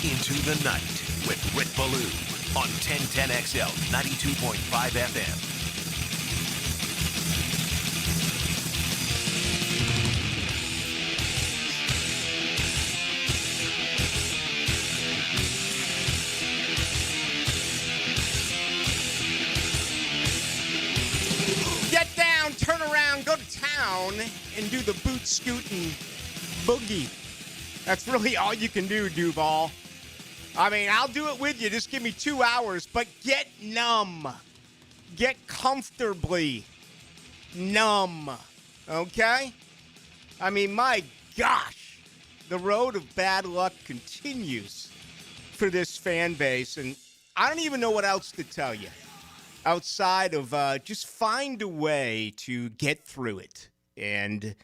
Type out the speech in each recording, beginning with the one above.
Into the Night with Rick Ballou on 1010XL 92.5 FM. Get down, turn around, go to town, and do the boot scooting boogie. That's really all you can do, Duval. I mean, I'll do it with you. Just give me 2 hours, but get numb. Get comfortably numb, okay? I mean, my gosh, the road of bad luck continues for this fan base, and I don't even know what else to tell you outside of just find a way to get through it. And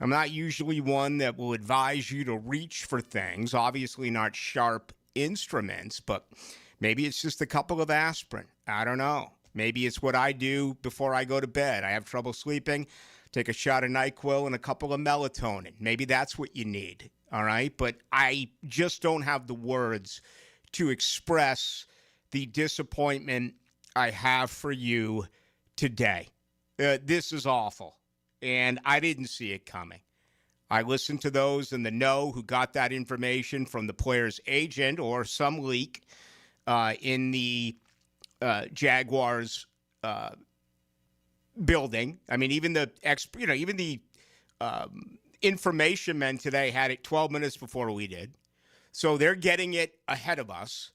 I'm not usually one that will advise you to reach for things, obviously not sharp instruments, but maybe it's just a couple of aspirin. I don't know. Maybe it's what I do before I go to bed. I have trouble sleeping. Take a shot of NyQuil and a couple of melatonin. Maybe that's what you need, all right? But I just don't have the words to express the disappointment I have for you today. This is awful, and I didn't see it coming. I listened to those in the know who got that information from the player's agent or some leak in the Jaguars building. I mean, even the information men today had it 12 minutes before we did. So they're getting it ahead of us.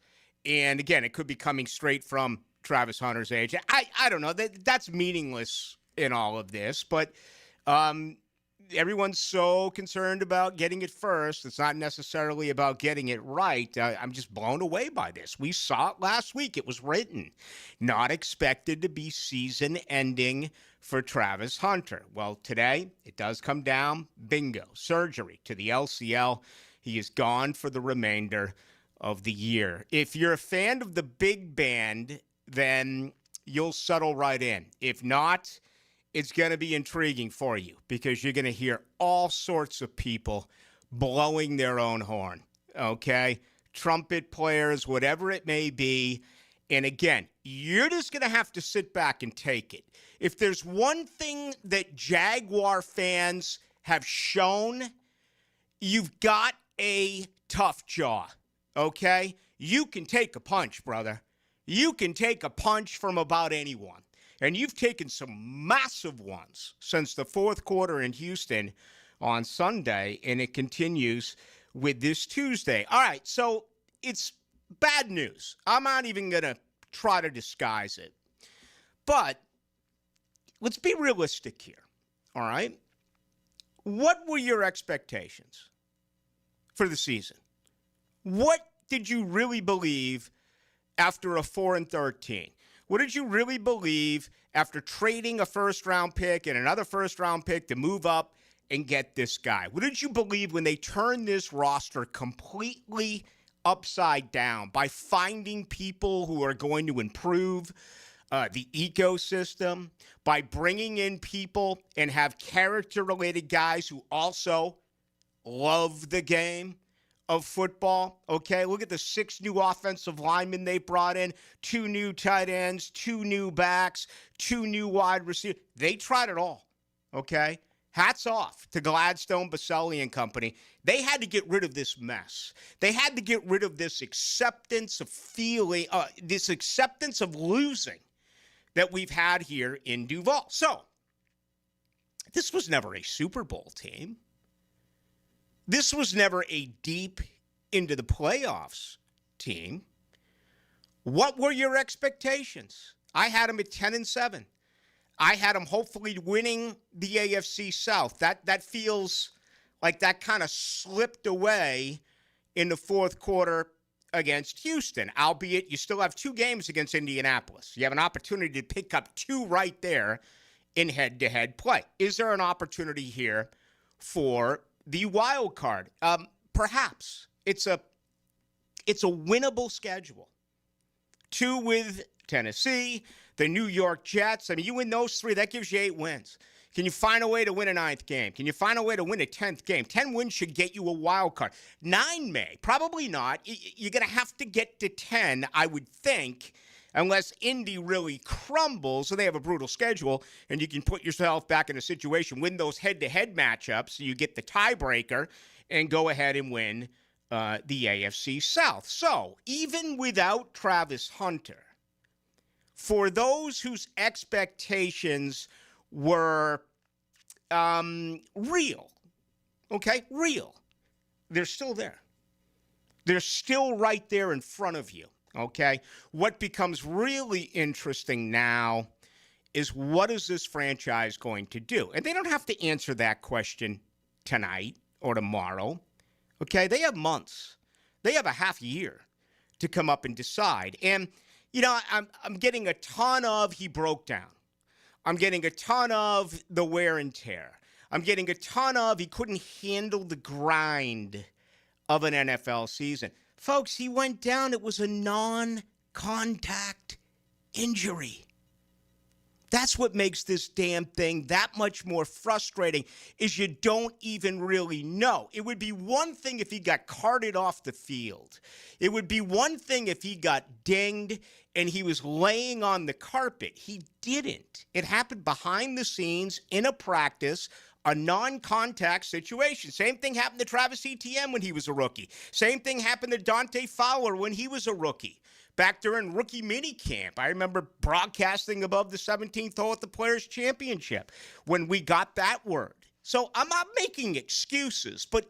And again, it could be coming straight from Travis Hunter's agent. I don't know. That's meaningless in all of this, but everyone's so concerned about getting it first. It's not necessarily about getting it right. I'm just blown away by this. We saw it last week. It was written. Not expected to be season-ending for Travis Hunter. Well, today, it does come down. Bingo. Surgery to the LCL. He is gone for the remainder of the year. If you're a fan of the big band, then you'll settle right in. If not, it's going to be intriguing for you because you're going to hear all sorts of people blowing their own horn, okay? Trumpet players, whatever it may be. And again, you're just going to have to sit back and take it. If there's one thing that Jaguar fans have shown, you've got a tough jaw, okay? You can take a punch, brother. You can take a punch from about anyone. And you've taken some massive ones since the fourth quarter in Houston on Sunday, and it continues with this Tuesday. All right, so it's bad news. I'm not even going to try to disguise it. But let's be realistic here, all right? What were your expectations for the season? What did you really believe after a 4-13? What did you really believe after trading a first-round pick and another first-round pick to move up and get this guy? What did you believe when they turned this roster completely upside down by finding people who are going to improve the ecosystem, by bringing in people and have character-related guys who also love the game of football, okay? Look at the 6 new offensive linemen they brought in, 2 new tight ends, 2 new backs, 2 new wide receivers. They tried it all, okay? Hats off to Gladstone, Baselli, and company. They had to get rid of this mess. They had to get rid of this acceptance of feeling, this acceptance of losing that we've had here in Duval. So, this was never a Super Bowl team. This was never a deep into the playoffs team. What were your expectations? I had them at 10-7. I had them hopefully winning the AFC South. That feels like that kind of slipped away in the fourth quarter against Houston, albeit you still have 2 games against Indianapolis. You have an opportunity to pick up 2 right there in head-to-head play. Is there an opportunity here for the wild card? Perhaps. It's a winnable schedule. 2 with Tennessee, the New York Jets. I mean, you win those 3, that gives you 8 wins. Can you find a way to win a 9th game? Can you find a way to win a 10th game? 10 wins should get you a wild card. 9 may. Probably not. You're going to have to get to 10, I would think, unless Indy really crumbles, and they have a brutal schedule, and you can put yourself back in a situation, win those head-to-head matchups, so you get the tiebreaker, and go ahead and win the AFC South. So, even without Travis Hunter, for those whose expectations were real, real, they're still there. They're still right there in front of you, okay? What becomes really interesting now is what is this franchise going to do? And they don't have to answer that question tonight or tomorrow, okay? They have months. They have a half year to come up and decide. And, you know, I'm getting a ton of he broke down. I'm getting a ton of the wear and tear. I'm getting a ton of he couldn't handle the grind of an NFL season. Folks, he went down. It was a non-contact injury. That's what makes this damn thing that much more frustrating, is you don't even really know. It would be one thing if he got carted off the field. It would be one thing if he got dinged and he was laying on the carpet. He didn't. It happened behind the scenes in a practice, a non-contact situation. Same thing happened to Travis Etienne when he was a rookie. Same thing happened to Dante Fowler when he was a rookie. Back during rookie minicamp, I remember broadcasting above the 17th hole at the Players' Championship when we got that word. So I'm not making excuses, but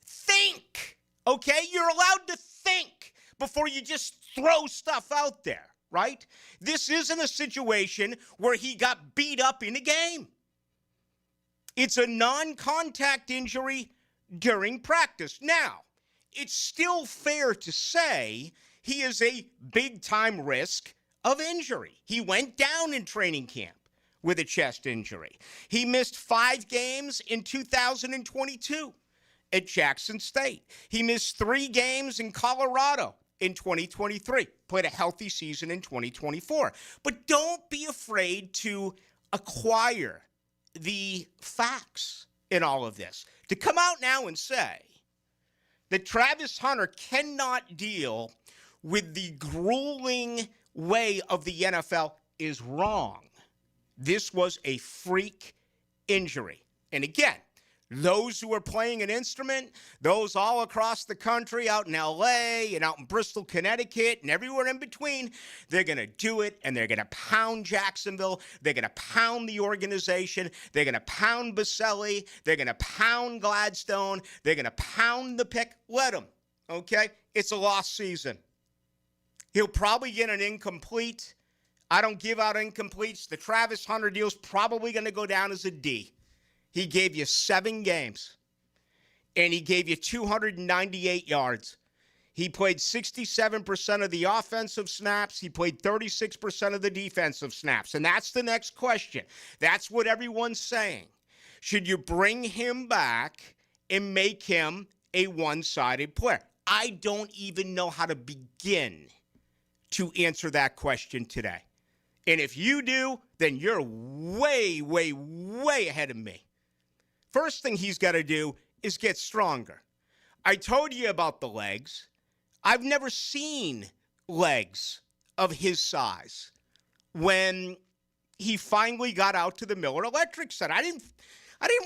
think, okay? You're allowed to think before you just throw stuff out there, right? This isn't a situation where he got beat up in a game. It's a non-contact injury during practice. Now, it's still fair to say he is a big-time risk of injury. He went down in training camp with a chest injury. He missed 5 games in 2022 at Jackson State. He missed 3 games in Colorado in 2023. Played a healthy season in 2024. But don't be afraid to acquire the facts in all of this. To come out now and say that Travis Hunter cannot deal with the grueling way of the NFL is wrong. This was a freak injury. And again, those who are playing an instrument, those all across the country, out in L.A. and out in Bristol, Connecticut, and everywhere in between, they're going to do it, and they're going to pound Jacksonville. They're going to pound the organization. They're going to pound Baselli. They're going to pound Gladstone. They're going to pound the pick. Let them, okay? It's a lost season. He'll probably get an incomplete. I don't give out incompletes. The Travis Hunter deal's probably going to go down as a D. He gave you 7 games, and he gave you 298 yards. He played 67% of the offensive snaps. He played 36% of the defensive snaps. And that's the next question. That's what everyone's saying. Should you bring him back and make him a one-sided player? I don't even know how to begin to answer that question today. And if you do, then you're way, way, way ahead of me. First thing he's got to do is get stronger. I told you about the legs. I've never seen legs of his size when he finally got out to the Miller Electric Center. I didn't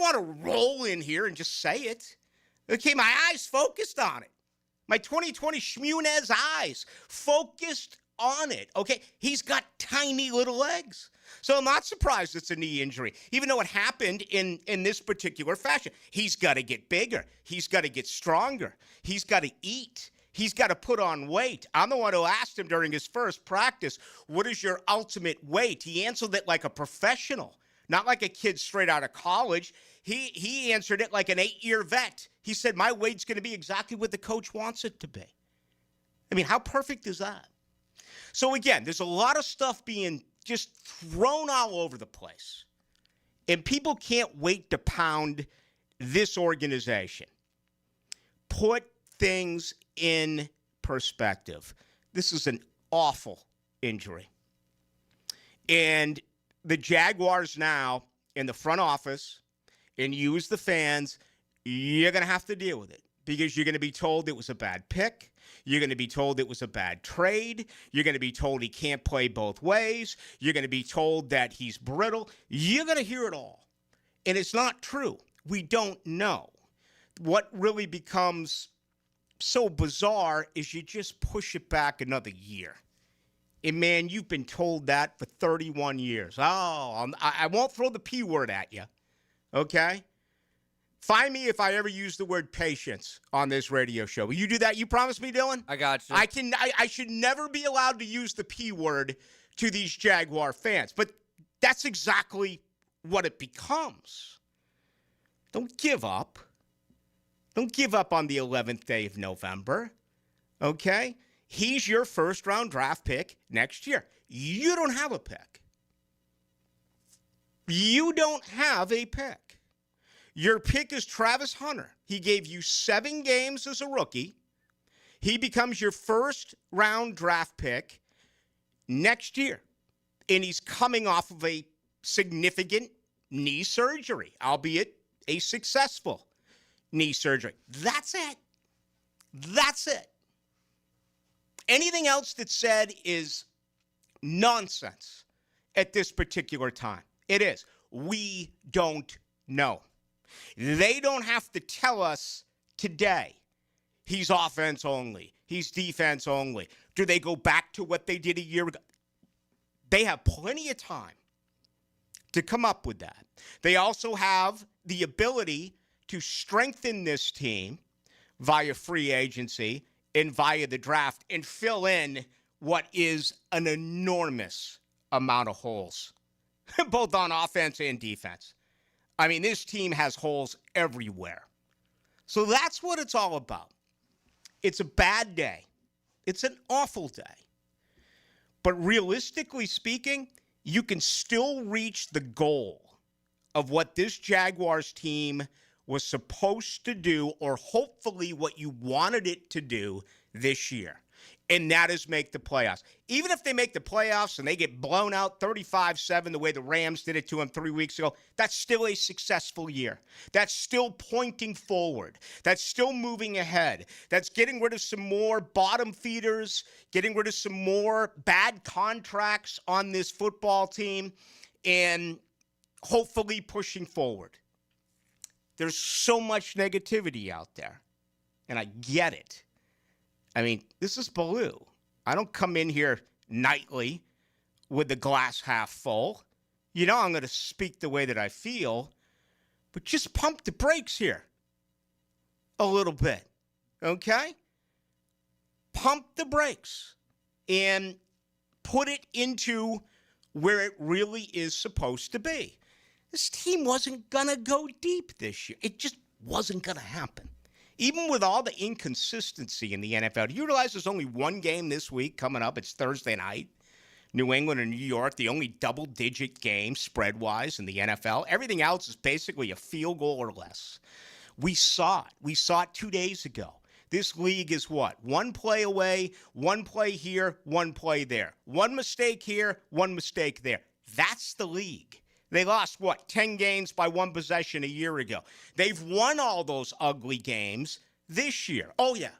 want to roll in here and just say it. Okay, my eyes focused on it. My 2020 Schmunez eyes focused on it. Okay, he's got tiny little legs. So I'm not surprised it's a knee injury, even though it happened in this particular fashion. He's got to get bigger. He's got to get stronger. He's got to eat. He's got to put on weight. I'm the one who asked him during his first practice, what is your ultimate weight? He answered it like a professional, not like a kid straight out of college. He answered it like an 8-year vet. He said, my weight's going to be exactly what the coach wants it to be. I mean, how perfect is that? So again, there's a lot of stuff being just thrown all over the place. And people can't wait to pound this organization. Put things in perspective. This is an awful injury. And the Jaguars now, in the front office and you as the fans, you're going to have to deal with it because you're going to be told it was a bad pick. You're going to be told it was a bad trade. You're going to be told he can't play both ways. You're going to be told that he's brittle. You're going to hear it all. And it's not true. We don't know. What really becomes so bizarre is you just push it back another year. And, man, you've been told that for 31 years. Oh, I won't throw the P word at you, okay? Find me if I ever use the word patience on this radio show. Will you do that? You promise me, Dylan? I got you. I should never be allowed to use the P word to these Jaguar fans. But that's exactly what it becomes. Don't give up. Don't give up on the 11th day of November, okay? He's your first-round draft pick next year. You don't have a pick. You don't have a pick. Your pick is Travis Hunter. He gave you 7 games as a rookie. He becomes your first-round draft pick next year. And he's coming off of a significant knee surgery, albeit a successful knee surgery. That's it. That's it. Anything else that's said is nonsense at this particular time. It is. We don't know. They don't have to tell us today he's offense only, he's defense only. Do they go back to what they did a year ago? They have plenty of time to come up with that. They also have the ability to strengthen this team via free agency and via the draft and fill in what is an enormous amount of holes, both on offense and defense. I mean, this team has holes everywhere. So that's what it's all about. It's a bad day. It's an awful day. But realistically speaking, you can still reach the goal of what this Jaguars team was supposed to do, or hopefully what you wanted it to do this year. And that is make the playoffs. Even if they make the playoffs and they get blown out 35-7 the way the Rams did it to them 3 weeks ago, that's still a successful year. That's still pointing forward. That's still moving ahead. That's getting rid of some more bottom feeders, getting rid of some more bad contracts on this football team, and hopefully pushing forward. There's so much negativity out there, and I get it. I mean, this is Ballou. I don't come in here nightly with the glass half full. You know I'm going to speak the way that I feel, but just pump the brakes here a little bit, okay? Pump the brakes and put it into where it really is supposed to be. This team wasn't going to go deep this year. It just wasn't going to happen. Even with all the inconsistency in the NFL, do you realize there's only one game this week coming up? It's Thursday night. New England and New York, the only double-digit game spread-wise in the NFL. Everything else is basically a field goal or less. We saw it. We saw it 2 days ago. This league is what? One play away, one play here, one play there. One mistake here, one mistake there. That's the league. They lost, 10 games by one possession a year ago. They've won all those ugly games this year. Oh, yeah,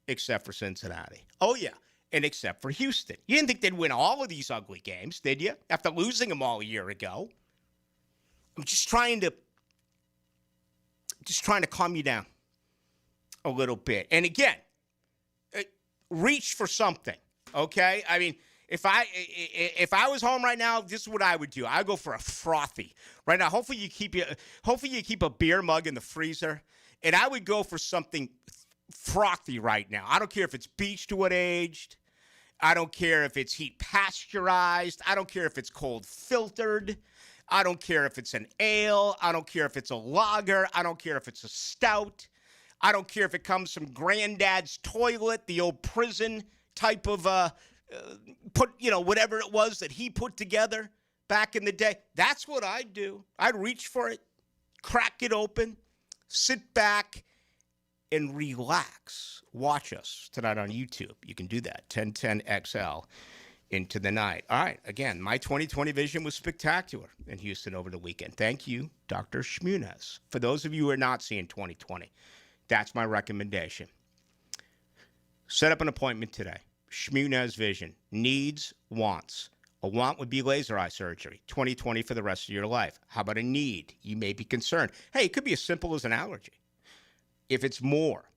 except for Cincinnati. Oh, yeah, and except for Houston. You didn't think they'd win all of these ugly games, did you? After losing them all a year ago. I'm just trying to calm you down a little bit. And again, reach for something, okay? I mean, if I was home right now, this is what I would do. I'd go for a frothy right now. Hopefully you keep a beer mug in the freezer, and I would go for something frothy right now. I don't care if it's Beechwood aged. I don't care if it's heat pasteurized. I don't care if it's cold filtered. I don't care if it's an ale. I don't care if it's a lager. I don't care if it's a stout. I don't care if it comes from Granddad's toilet, the old prison type of whatever it was that he put together back in the day. That's what I'd do. I'd reach for it, crack it open, sit back, and relax. Watch us tonight on YouTube. You can do that, 1010XL. into the night. All right, again, my 2020 vision was spectacular in Houston over the weekend. Thank you, Dr. Shmunez. For those of you who are not seeing 2020, that's my recommendation. Set up an appointment today. Shmunez Vision. Needs, wants. A want would be laser eye surgery, 2020 for the rest of your life. How about a need? You may be concerned. Hey, it could be as simple as an allergy. If it's more,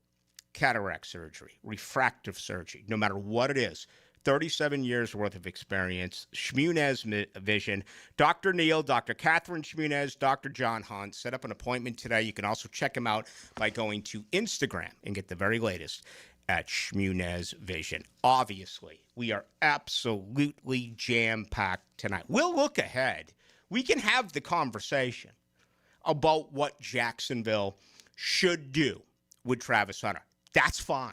cataract surgery, refractive surgery, no matter what it is, 37 years worth of experience. Shmunez Vision. Dr. Neil, Dr. Catherine Shmunez, Dr. John Hunt. Set up an appointment today. You can also check them out by going to Instagram and get the very latest at Shmunez Vision. Obviously, we are absolutely jam-packed tonight. We'll look ahead. We can have the conversation about what Jacksonville should do with Travis Hunter. That's fine.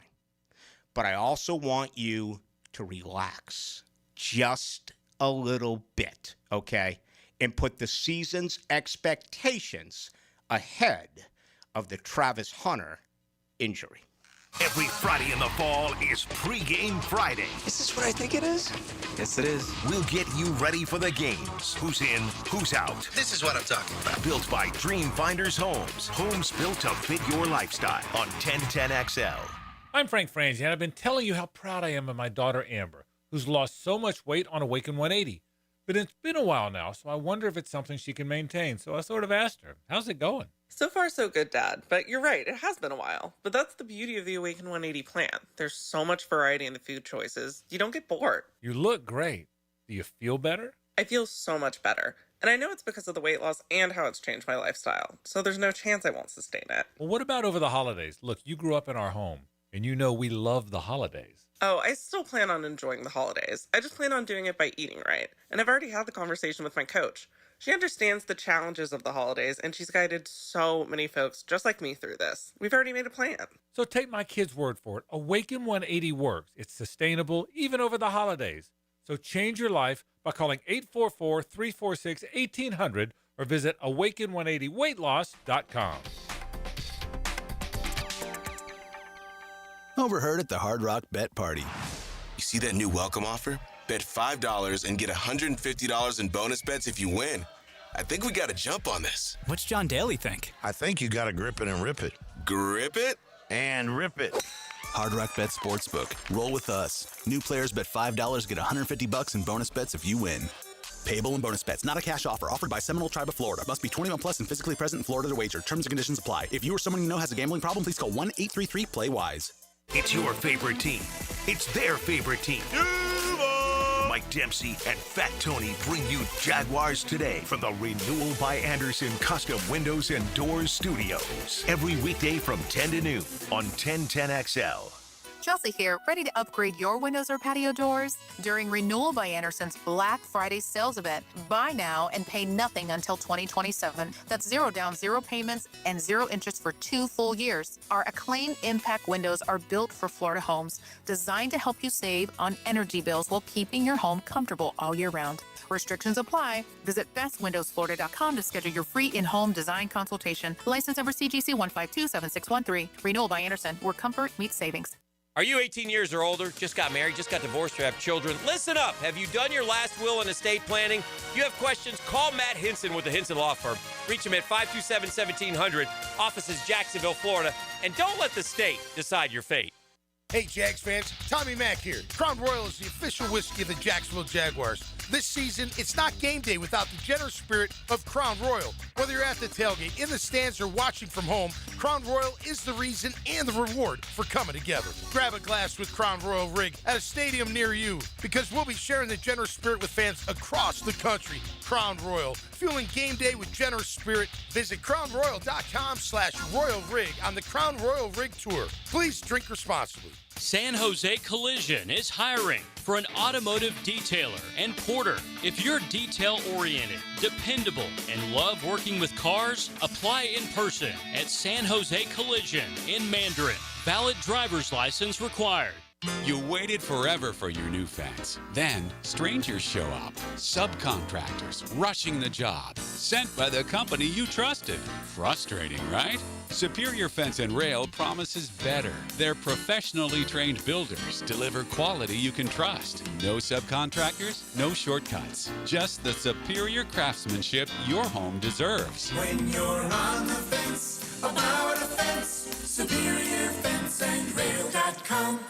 But I also want you to relax just a little bit, okay? And put the season's expectations ahead of the Travis Hunter injury. Every Friday in the fall is Pregame Friday. Is this what I think it is? Yes, it is. We'll get you ready for the games. Who's in, who's out. This is what I'm talking about. Built by Dream Finders Homes. Homes built to fit your lifestyle on 1010XL. I'm Frank Franzi, and I've been telling you how proud I am of my daughter Amber, who's lost so much weight on Awaken 180. But it's been a while now, so I wonder if it's something she can maintain. So I sort of asked her, how's it going? So far, so good, Dad. But you're right, it has been a while. But that's the beauty of the Awaken 180 plan. There's so much variety in the food choices. You don't get bored. You look great. Do you feel better? I feel so much better. And I know it's because of the weight loss and how it's changed my lifestyle. So there's no chance I won't sustain it. Well, what about over the holidays? Look, you grew up in our home, and you know we love the holidays. Oh, I still plan on enjoying the holidays. I just plan on doing it by eating right. And I've already had the conversation with my coach. She understands the challenges of the holidays, and she's guided so many folks just like me through this. We've already made a plan. So take my kid's word for it. Awaken 180 works. It's sustainable, even over the holidays. So change your life by calling 844-346-1800 or visit awaken180weightloss.com. Overheard at the Hard Rock Bet Party. You see that new welcome offer? Bet $5 and get $150 in bonus bets if you win. I think we got to jump on this. What's John Daly think? I think you got to grip it and rip it. Grip it? And rip it. Hard Rock Bet Sportsbook. Roll with us. New players bet $5, get $150 in bonus bets if you win. Payable in bonus bets. Not a cash offer. Offered by Seminole Tribe of Florida. Must be 21 plus and physically present in Florida to wager. Terms and conditions apply. If you or someone you know has a gambling problem, please call 1-833-PLAY-WISE. It's your favorite team. It's their favorite team. Mike Dempsey and Fat Tony bring you Jaguars Today from the Renewal by Anderson Custom Windows and Doors Studios. Every weekday from 10 to noon on 1010XL. Chelsea here, ready to upgrade your windows or patio doors? During Renewal by Anderson's Black Friday sales event, buy now and pay nothing until 2027. That's 0 down, 0 payments, and 0 interest for 2 full years. Our Acclaim Impact windows are built for Florida homes, designed to help you save on energy bills while keeping your home comfortable all year round. Restrictions apply. Visit bestwindowsflorida.com to schedule your free in-home design consultation. License number CGC 1527613. Renewal by Anderson, where comfort meets savings. Are you 18 years or older, just got married, just got divorced, or have children? Listen up. Have you done your last will and estate planning? If you have questions, call Matt Hinson with the Hinson Law Firm. Reach him at 527-1700, offices Jacksonville, Florida. And don't let the state decide your fate. Hey, Jags fans, Tommy Mack here. Crown Royal is the official whiskey of the Jacksonville Jaguars. This season, it's not game day without the generous spirit of Crown Royal. Whether you're at the tailgate, in the stands, or watching from home, Crown Royal is the reason and the reward for coming together. Grab a glass with Crown Royal Rig at a stadium near you, because we'll be sharing the generous spirit with fans across the country. Crown Royal, fueling game day with generous spirit. Visit crownroyal.com/Royal Rig on the Crown Royal Rig Tour. Please drink responsibly. San Jose Collision is hiring for an automotive detailer and porter. If you're detail-oriented, dependable, and love working with cars, apply in person at San Jose Collision in Mandarin. Valid driver's license required. You waited forever for your new fence. Then, strangers show up. Subcontractors rushing the job. Sent by the company you trusted. Frustrating, right? Superior Fence and Rail promises better. Their professionally trained builders deliver quality you can trust. No subcontractors, no shortcuts. Just the superior craftsmanship your home deserves. When you're on the fence about a fence, SuperiorFenceandRail.com.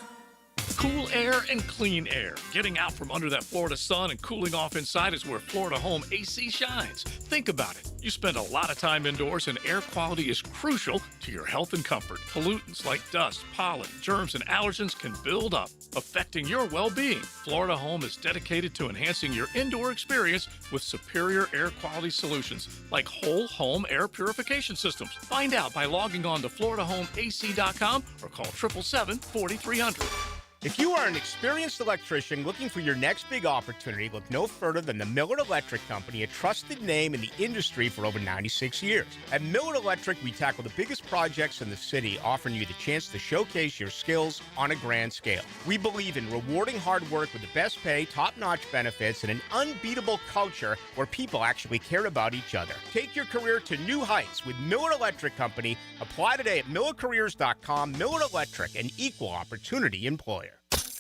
Cool air and clean air. Getting out from under that Florida sun and cooling off inside is where Florida Home AC shines. Think about it. You spend a lot of time indoors and air quality is crucial to your health and comfort. Pollutants like dust, pollen, germs, and allergens can build up, affecting your well-being. Florida Home is dedicated to enhancing your indoor experience with superior air quality solutions like whole home air purification systems. Find out by logging on to FloridaHomeAC.com or call 877-4300. If you are an experienced electrician looking for your next big opportunity, look no further than the Miller Electric Company, a trusted name in the industry for over 96 years. At Miller Electric, we tackle the biggest projects in the city, offering you the chance to showcase your skills on a grand scale. We believe in rewarding hard work with the best pay, top-notch benefits, and an unbeatable culture where people actually care about each other. Take your career to new heights with Miller Electric Company. Apply today at millercareers.com. Miller Electric, an equal opportunity employer.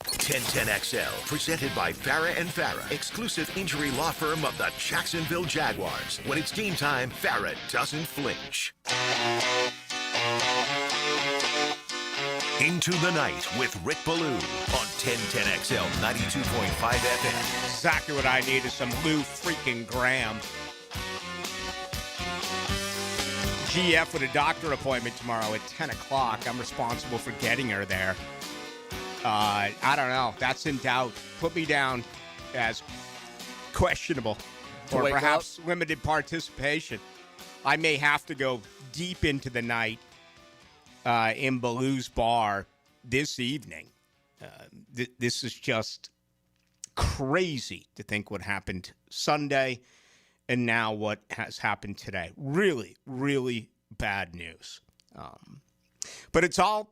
1010XL, presented by Farah and Farah, exclusive injury law firm of the Jacksonville Jaguars. When it's game time, Farah doesn't flinch. Into the Night with Rick Ballou on 1010XL 92.5 FM. Exactly what I need is some Lou freaking Graham. GF with a doctor appointment tomorrow at 10 o'clock. I'm responsible for getting her there. I don't know. That's in doubt. Put me down as questionable or perhaps limited participation. I may have to go deep into the night in Ballou's bar this evening. This is just crazy to think what happened Sunday and now what has happened today. Really, really bad news. But it's all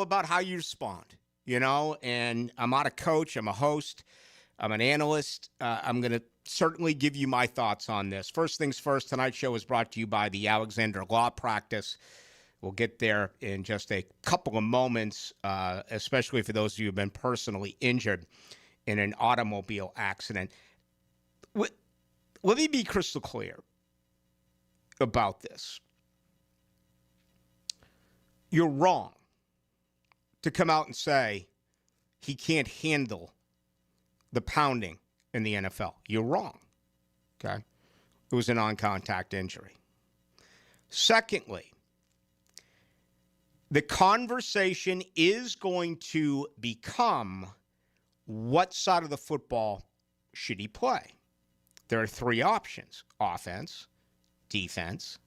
about how you respond, you know, and I'm not a coach. I'm a host. I'm an analyst. I'm going to certainly give you my thoughts on this. First things first, tonight's show is brought to you by the Alexander Law Practice. We'll get there in just a couple of moments, especially for those of you who have been personally injured in an automobile accident. Let me be crystal clear about this. You're wrong to come out and say he can't handle the pounding in the NFL. You're wrong, okay? It was a non-contact injury. Secondly, the conversation is going to become what side of the football should he play? There are three options: offense, defense,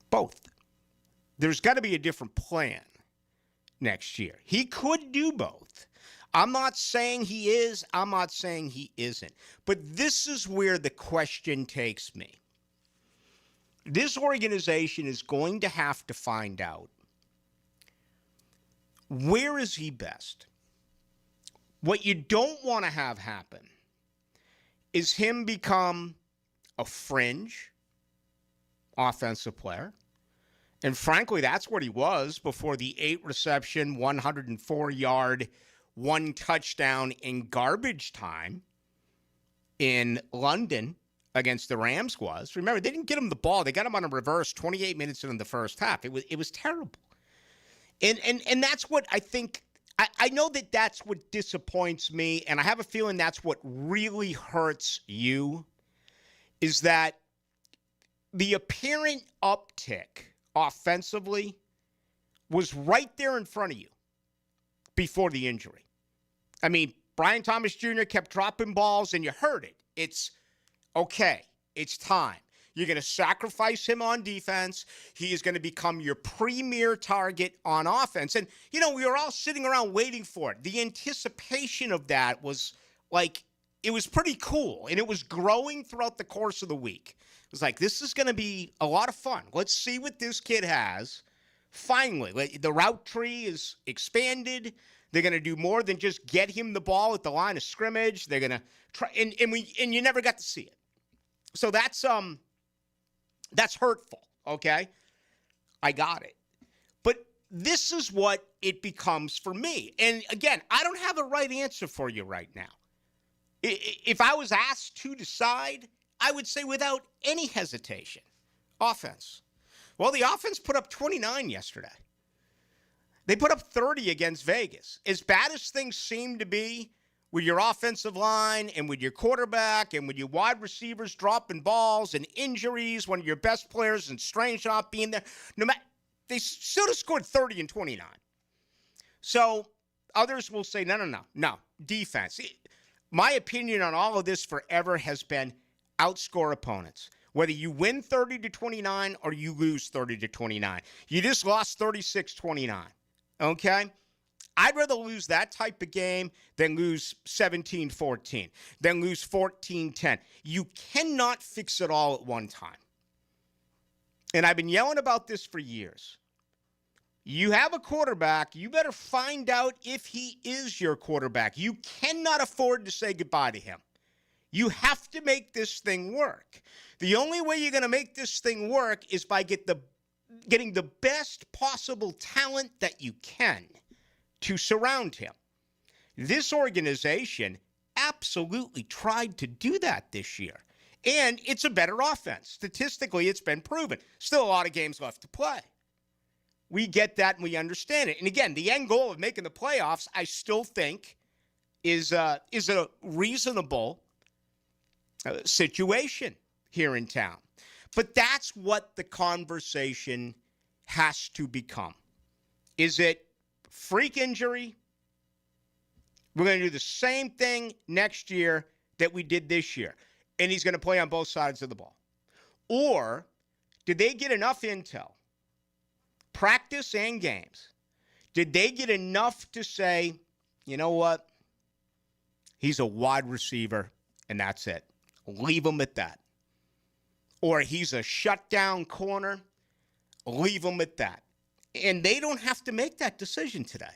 both. There's got to be a different plan next year. He could do both. I'm not saying he is. I'm not saying he isn't. But this is where the question takes me. This organization is going to have to find out, where is he best? What you don't want to have happen is him become a fringe offensive player. And frankly, that's what he was before the 8-reception, 104-yard, 1 touchdown in garbage time in London against the Rams was. Remember, they didn't get him the ball. They got him on a reverse 28 minutes in the first half. It was terrible. And that's what I think. I know that that's what disappoints me, and I have a feeling that's what really hurts you, is that the apparent uptick offensively was right there in front of you before the injury. I mean, Brian Thomas Jr. kept dropping balls, and you heard it. It's okay. It's time. You're going to sacrifice him on defense. He is going to become your premier target on offense. And, you know, we were all sitting around waiting for it. The anticipation of that was like, it was pretty cool. And it was growing throughout the course of the week. It was like, this is going to be a lot of fun. Let's see what this kid has. Finally, the route tree is expanded. They're going to do more than just get him the ball at the line of scrimmage. They're going to try, and you never got to see it. So that's hurtful, okay? I got it. But this is what it becomes for me. And again, I don't have a right answer for you right now. If I was asked to decide, I would say without any hesitation, offense. Well, the offense put up 29 yesterday. They put up 30 against Vegas. As bad as things seem to be with your offensive line and with your quarterback and with your wide receivers dropping balls and injuries, one of your best players and Strange not being there, they still have scored 30 and 29. So others will say, no, defense. My opinion on all of this forever has been outscore opponents. Whether you win 30-29 or you lose 30-29. You just lost 36-29. Okay? I'd rather lose that type of game than lose 17-14, than lose 14-10. You cannot fix it all at one time. And I've been yelling about this for years. You have a quarterback, you better find out if he is your quarterback. You cannot afford to say goodbye to him. You have to make this thing work. The only way you're going to make this thing work is by getting the best possible talent that you can to surround him. This organization absolutely tried to do that this year. And it's a better offense. Statistically, it's been proven. Still a lot of games left to play. We get that and we understand it. And again, the end goal of making the playoffs, I still think, is a reasonable situation here in town. But that's what the conversation has to become. Is it freak injury? We're going to do the same thing next year that we did this year, and he's going to play on both sides of the ball. Or did they get enough intel, practice and games? Did they get enough to say, you know what? He's a wide receiver, and that's it. Leave him at that. Or he's a shutdown corner. Leave him at that. And they don't have to make that decision today.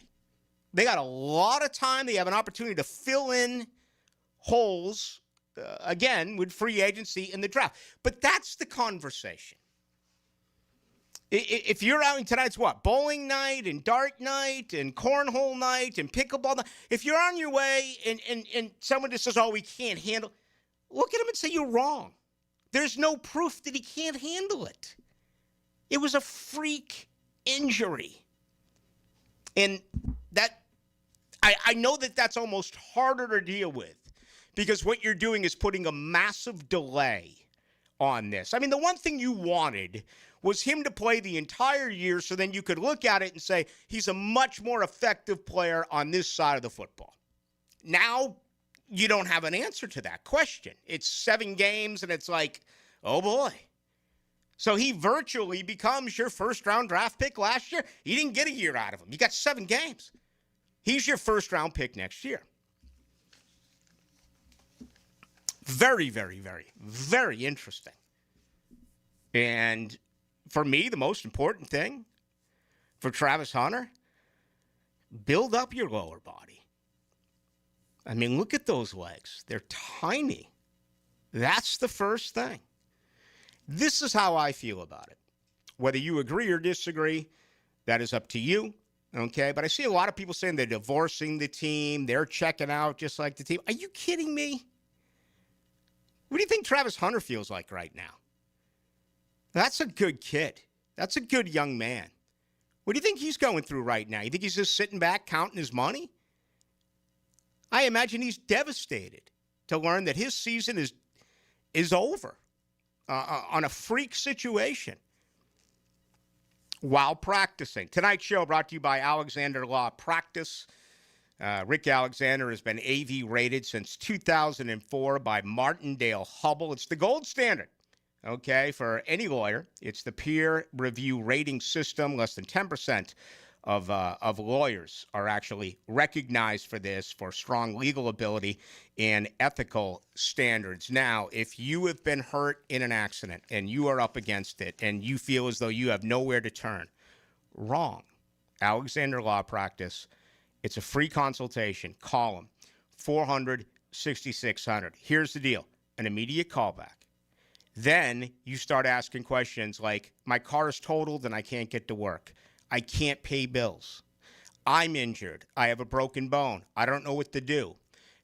They got a lot of time. They have an opportunity to fill in holes, again, with free agency in the draft. But that's the conversation. If you're out in tonight's what? Bowling night and dart night and cornhole night and pickleball night. If you're on your way and someone just says, oh, we can't handle, look at him and say you're wrong. There's no proof that he can't handle it. It was a freak injury. And that, I know that that's almost harder to deal with because what you're doing is putting a massive delay on this. I mean, the one thing you wanted was him to play the entire year so then you could look at it and say he's a much more effective player on this side of the football. Now, you don't have an answer to that question. It's 7 games, and it's like, oh, boy. So he virtually becomes your first-round draft pick last year. You didn't get a year out of him. You got 7 games. He's your first-round pick next year. Very, very, very, very interesting. And for me, the most important thing for Travis Hunter, build up your lower body. I mean, look at those legs. They're tiny. That's the first thing. This is how I feel about it. Whether you agree or disagree, that is up to you, okay? But I see a lot of people saying they're divorcing the team. They're checking out just like the team. Are you kidding me? What do you think Travis Hunter feels like right now? That's a good kid. That's a good young man. What do you think he's going through right now? You think he's just sitting back counting his money? I imagine he's devastated to learn that his season is over on a freak situation while practicing. Tonight's show brought to you by Alexander Law Practice. Rick Alexander has been AV rated since 2004 by Martindale-Hubbell. It's the gold standard, okay, for any lawyer. It's the peer review rating system. Less than 10% of lawyers are actually recognized for this, for strong legal ability and ethical standards. Now, if you have been hurt in an accident and you are up against it and you feel as though you have nowhere to turn, wrong. Alexander Law Practice. It's a free consultation. Call them, 400-6600. Here's the deal, an immediate callback. Then you start asking questions like, my car is totaled and I can't get to work. I can't pay bills. I'm injured. I have a broken bone. I don't know what to do.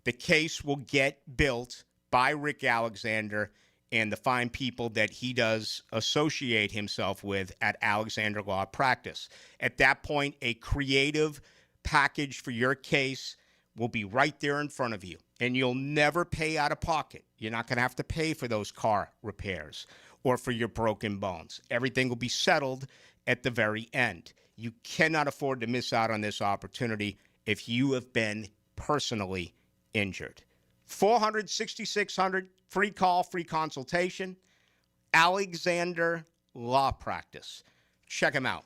The case will get built by Rick Alexander and the fine people that he does associate himself with at Alexander Law Practice. At that point, a creative package for your case will be right there in front of you, and you'll never pay out of pocket. You're not going to have to pay for those car repairs or for your broken bones. Everything will be settled at the very end. You cannot afford to miss out on this opportunity if you have been personally injured. 400-6600, free call, free consultation. Alexander Law Practice. Check him out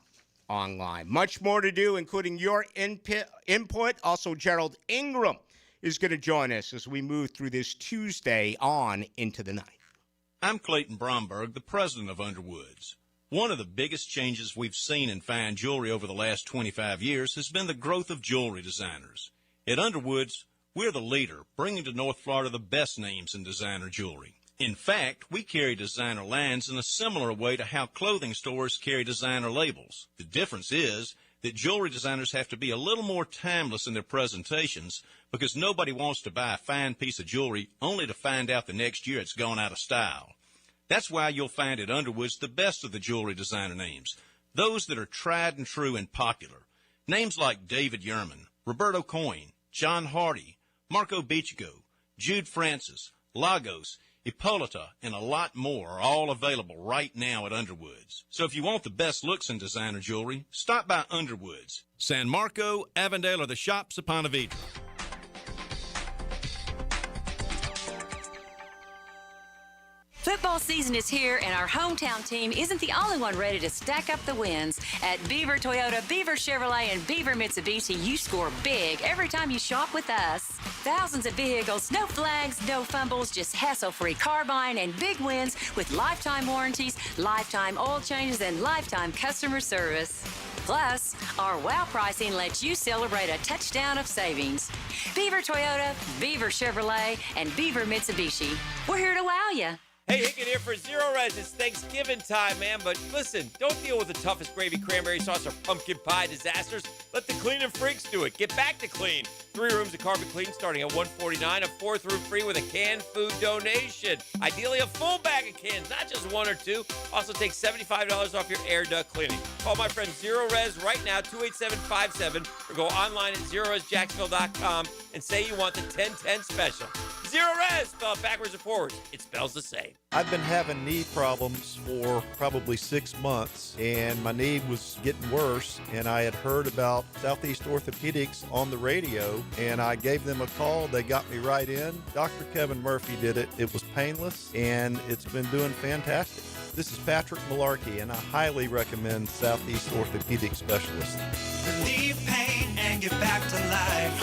online. Much more to do, including your input. Also, Gerald Ingram is going to join us as we move through this Tuesday on into the night. I'm Clayton Bromberg, the president of Underwoods. One of the biggest changes we've seen in fine jewelry over the last 25 years has been the growth of jewelry designers. At Underwoods, we're the leader, bringing to North Florida the best names in designer jewelry. In fact, we carry designer lines in a similar way to how clothing stores carry designer labels. The difference is that jewelry designers have to be a little more timeless in their presentations because nobody wants to buy a fine piece of jewelry only to find out the next year it's gone out of style. That's why you'll find at Underwoods the best of the jewelry designer names, those that are tried and true and popular. Names like David Yerman, Roberto Coin, John Hardy, Marco Bichigo, Jude Francis, Lagos, Hippolyta, and a lot more are all available right now at Underwoods. So if you want the best looks in designer jewelry, stop by Underwoods. San Marco, Avondale are the shops upon Avedra. Football season is here, and our hometown team isn't the only one ready to stack up the wins. At Beaver Toyota, Beaver Chevrolet, and Beaver Mitsubishi, you score big every time you shop with us. Thousands of vehicles, no flags, no fumbles, just hassle-free car buying and big wins with lifetime warranties, lifetime oil changes, and lifetime customer service. Plus, our wow pricing lets you celebrate a touchdown of savings. Beaver Toyota, Beaver Chevrolet, and Beaver Mitsubishi. We're here to wow you. Hey, Hickett here for Zero Res. It's Thanksgiving time, man. But listen, don't deal with the toughest gravy, cranberry sauce, or pumpkin pie disasters. Let the cleaning freaks do it. Get back to clean. 3 rooms of carpet clean starting at $149. A 4th room free with a canned food donation. Ideally, a full bag of cans, not just 1 or 2. Also, take $75 off your air duct cleaning. Call my friend Zero Res right now, 28757, or go online at ZeroResJacksonville.com and say you want the 1010 special. Zero Res, spelled backwards and forwards. It spells the same. I've been having knee problems for probably 6 months, and my knee was getting worse, and I had heard about Southeast Orthopedics on the radio, and I gave them a call. They got me right in. Dr. Kevin Murphy did it. It was painless, and it's been doing fantastic. This is Patrick Malarkey, and I highly recommend Southeast Orthopedic Specialists. Relieve pain and get back to life.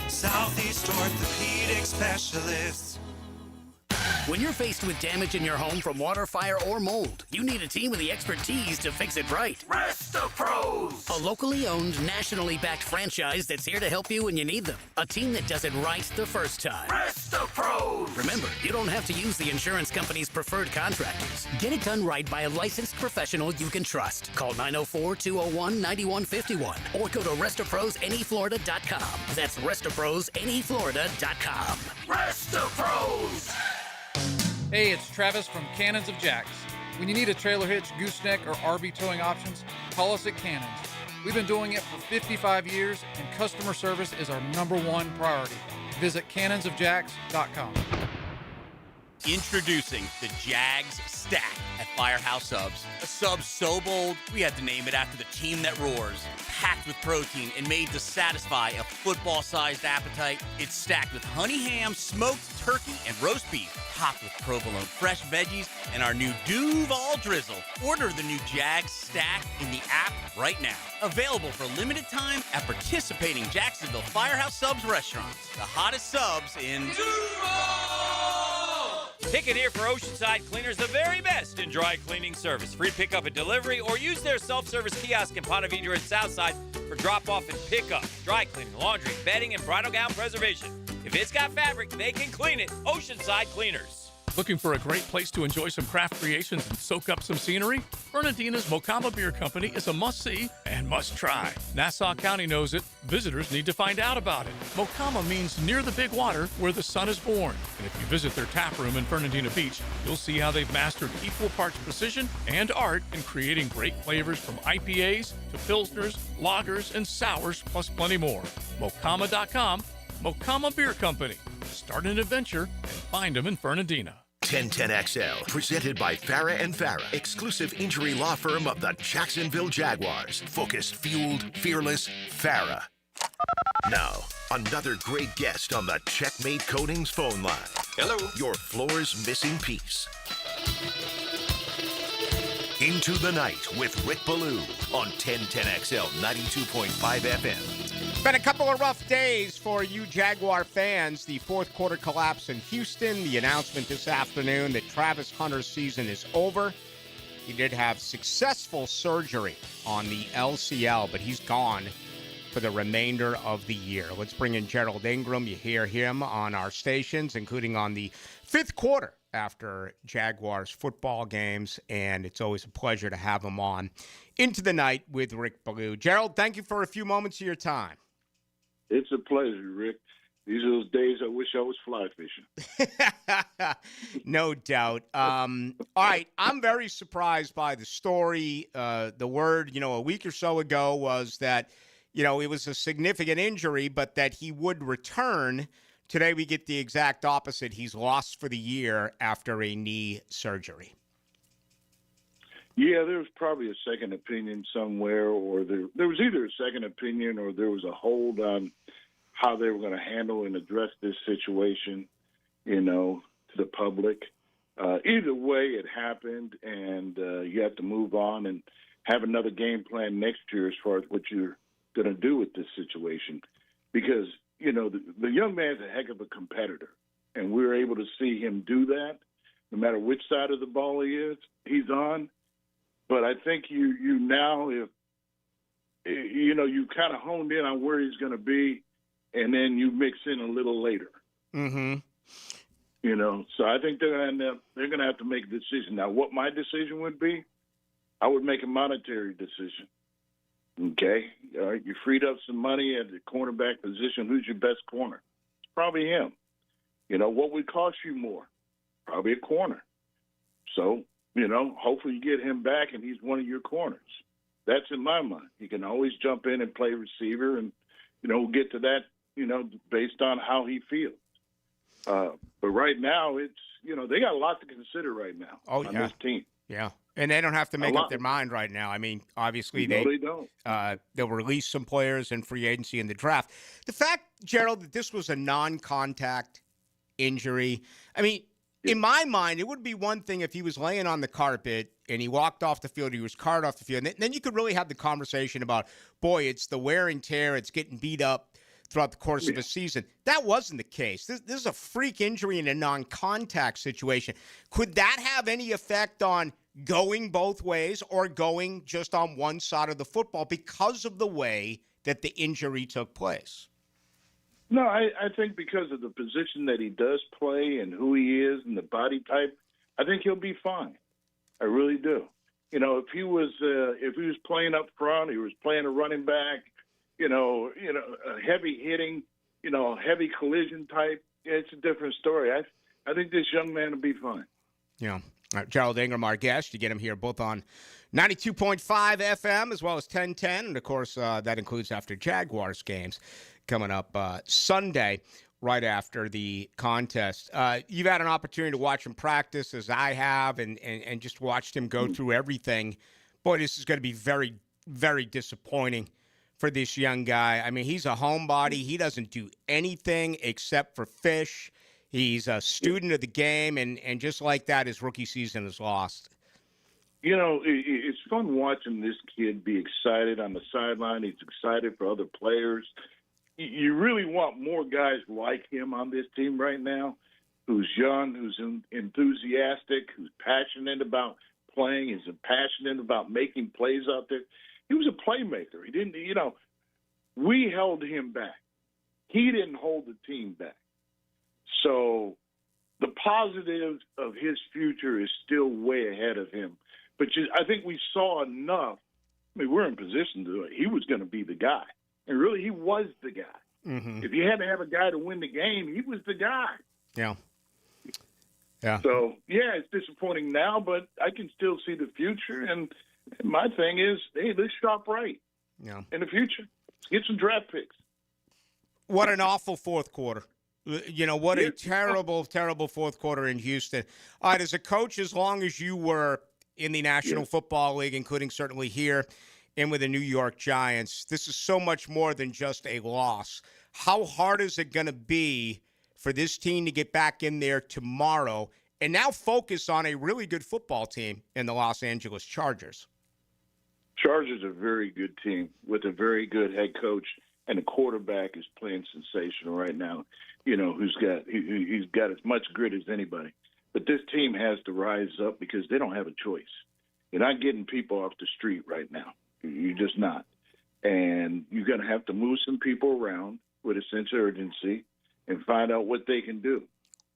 Southeast Orthopedic Specialists. When you're faced with damage in your home from water, fire, or mold, you need a team with the expertise to fix it right. Rest-A-Pros! A locally owned, nationally backed franchise that's here to help you when you need them. A team that does it right the first time. Rest-A-Pros! Remember, you don't have to use the insurance company's preferred contractors. Get it done right by a licensed professional you can trust. Call 904-201-9151 or go to RestaProsNEFlorida.com. That's RestaProsNEFlorida.com. Rest-A-Pros! Hey, it's Travis from Cannons of Jacks. When you need a trailer hitch, gooseneck, or RV towing options, call us at Cannons. We've been doing it for 55 years, and customer service is our #1 priority. Visit cannonsofjacks.com. Introducing the Jags Stack at Firehouse Subs. A sub so bold, we had to name it after the team that roars. Packed with protein and made to satisfy a football-sized appetite. It's stacked with honey ham, smoked turkey, and roast beef. Topped with provolone fresh veggies and our new Duval drizzle. Order the new Jags Stack in the app right now. Available for limited time at participating Jacksonville Firehouse Subs restaurants. The hottest subs in Duval! Pick it here for Oceanside Cleaners, the very best in dry cleaning service. Free pickup and delivery, or use their self-service kiosk in Ponte Vedra and Southside for drop-off and pickup. Dry cleaning, laundry, bedding, and bridal gown preservation. If it's got fabric, they can clean it. Oceanside Cleaners. Looking for a great place to enjoy some craft creations and soak up some scenery? Fernandina's Mocama Beer Company is a must-see and must-try. Nassau County knows it. Visitors need to find out about it. Mocama means near the big water where the sun is born. And if you visit their tap room in Fernandina Beach, you'll see how they've mastered equal parts precision and art in creating great flavors from IPAs to Pilsners, lagers, and sours, plus plenty more. Mocama.com, Mocama Beer Company. Start an adventure and find them in Fernandina. 1010XL, presented by Farah and Farah, exclusive injury law firm of the Jacksonville Jaguars. Focused, fueled, fearless, Farah. Now, another great guest on the Checkmate Coatings phone line. Hello. Your floor's missing piece. Into the Night with Rick Ballou on 1010XL 92.5 FM. Been a couple of rough days for you Jaguar fans. The fourth quarter collapse in Houston. The announcement this afternoon that Travis Hunter's season is over. He did have successful surgery on the LCL, but he's gone for the remainder of the year. Let's bring in Gerald Ingram. You hear him on our stations, including on the fifth quarter after Jaguars football games, and it's always a pleasure to have him on Into the Night with Rick Ballou. Gerald, thank you for a few moments of your time. It's a pleasure, Rick. These are those days I wish I was fly fishing. No doubt. All right, I'm very surprised by the story. The word, a week or so ago was that, it was a significant injury, but that he would return. Today we get the exact opposite. He's lost for the year after a knee surgery. Yeah, there was probably a second opinion somewhere, or there was either a second opinion or there was a hold on how they were going to handle and address this situation, to the public. Either way, it happened, and you have to move on and have another game plan next year as far as what you're going to do with this situation. Because, the young man's a heck of a competitor, and we were able to see him do that no matter which side of the ball he's on. But I think you now, if you kind of honed in on where he's going to be, and then you mix in a little later. Mm-hmm. So I think they're going to have to make a decision. Now, what my decision would be, I would make a monetary decision. Okay, all right. You freed up some money at the cornerback position. Who's your best corner? It's probably him. What would cost you more? Probably a corner. So. Hopefully you get him back and he's one of your corners. That's in my mind. He can always jump in and play receiver, and, we'll get to that, based on how he feels. But right now, it's, they got a lot to consider right now on this team. Yeah. And they don't have to make up their mind right now. I mean, obviously they don't. They'll release some players in free agency in the draft. The fact, Gerald, that this was a non-contact injury, I mean, in my mind, it would be one thing if he was laying on the carpet and he walked off the field, he was carted off the field. And then you could really have the conversation about, boy, it's the wear and tear, it's getting beat up throughout the course of a season. That wasn't the case. This is a freak injury in a non-contact situation. Could that have any effect on going both ways or going just on one side of the football because of the way that the injury took place? No, I think because of the position that he does play and who he is and the body type, I think he'll be fine. I really do. If he was playing up front, he was playing a running back, a heavy hitting, heavy collision type, it's a different story. I think this young man will be fine. Yeah. All right, Gerald Ingram, our guest. You get him here both on 92.5 FM as well as 1010. And, of course, that includes after Jaguars games coming up Sunday right after the contest. You've had an opportunity to watch him practice as I have and just watched him go through everything. Boy, this is going to be very, very disappointing for this young guy. I mean, he's a homebody. He doesn't do anything except for fish. He's a student of the game, and just like that, his rookie season is lost. It's fun watching this kid be excited on the sideline. He's excited for other players. You really want more guys like him on this team right now, who's young, who's enthusiastic, who's passionate about playing, is passionate about making plays out there. He was a playmaker. He didn't, we held him back. He didn't hold the team back. So the positives of his future is still way ahead of him. But I think we saw enough. I mean, we're in position to do it. He was going to be the guy. And really, he was the guy. Mm-hmm. If you had to have a guy to win the game, he was the guy. Yeah. Yeah. So, yeah, it's disappointing now, but I can still see the future. And my thing is, hey, let's shop right in the future. Let's get some draft picks. What an awful fourth quarter. What a terrible, terrible fourth quarter in Houston. All right, as a coach, as long as you were in the National Football League, including certainly here and with the New York Giants, this is so much more than just a loss. How hard is it going to be for this team to get back in there tomorrow and now focus on a really good football team in the Los Angeles Chargers? Chargers are a very good team with a very good head coach, and the quarterback is playing sensational right now. He's got as much grit as anybody. But this team has to rise up because they don't have a choice. You're not getting people off the street right now. You're just not. And you're going to have to move some people around with a sense of urgency and find out what they can do.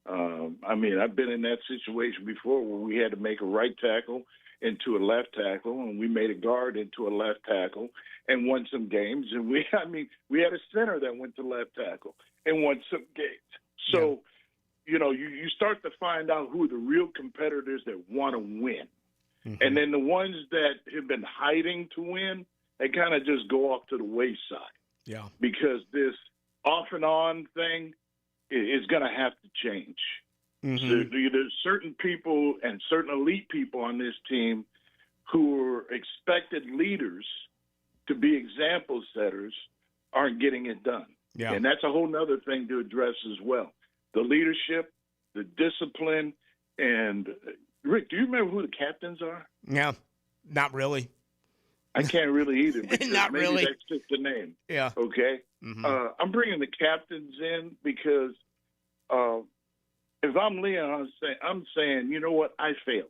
I've been in that situation before where we had to make a right tackle into a left tackle, and we made a guard into a left tackle and won some games. And we had a center that went to left tackle and won some games. So, you start to find out who are the real competitors that want to win. Mm-hmm. And then the ones that have been hiding to win, they kind of just go off to the wayside. Yeah. Because this off and on thing is going to have to change. Mm-hmm. So there's certain people and certain elite people on this team who are expected leaders to be example setters aren't getting it done. Yeah. And that's a whole nother thing to address as well. The leadership, the discipline, and Rick, do you remember who the captains are? Yeah, not really. I can't really either. Not maybe really. That's just the name. Yeah. Okay. Mm-hmm. I'm bringing the captains in because if I'm Leon, I'm saying, you know what, I failed,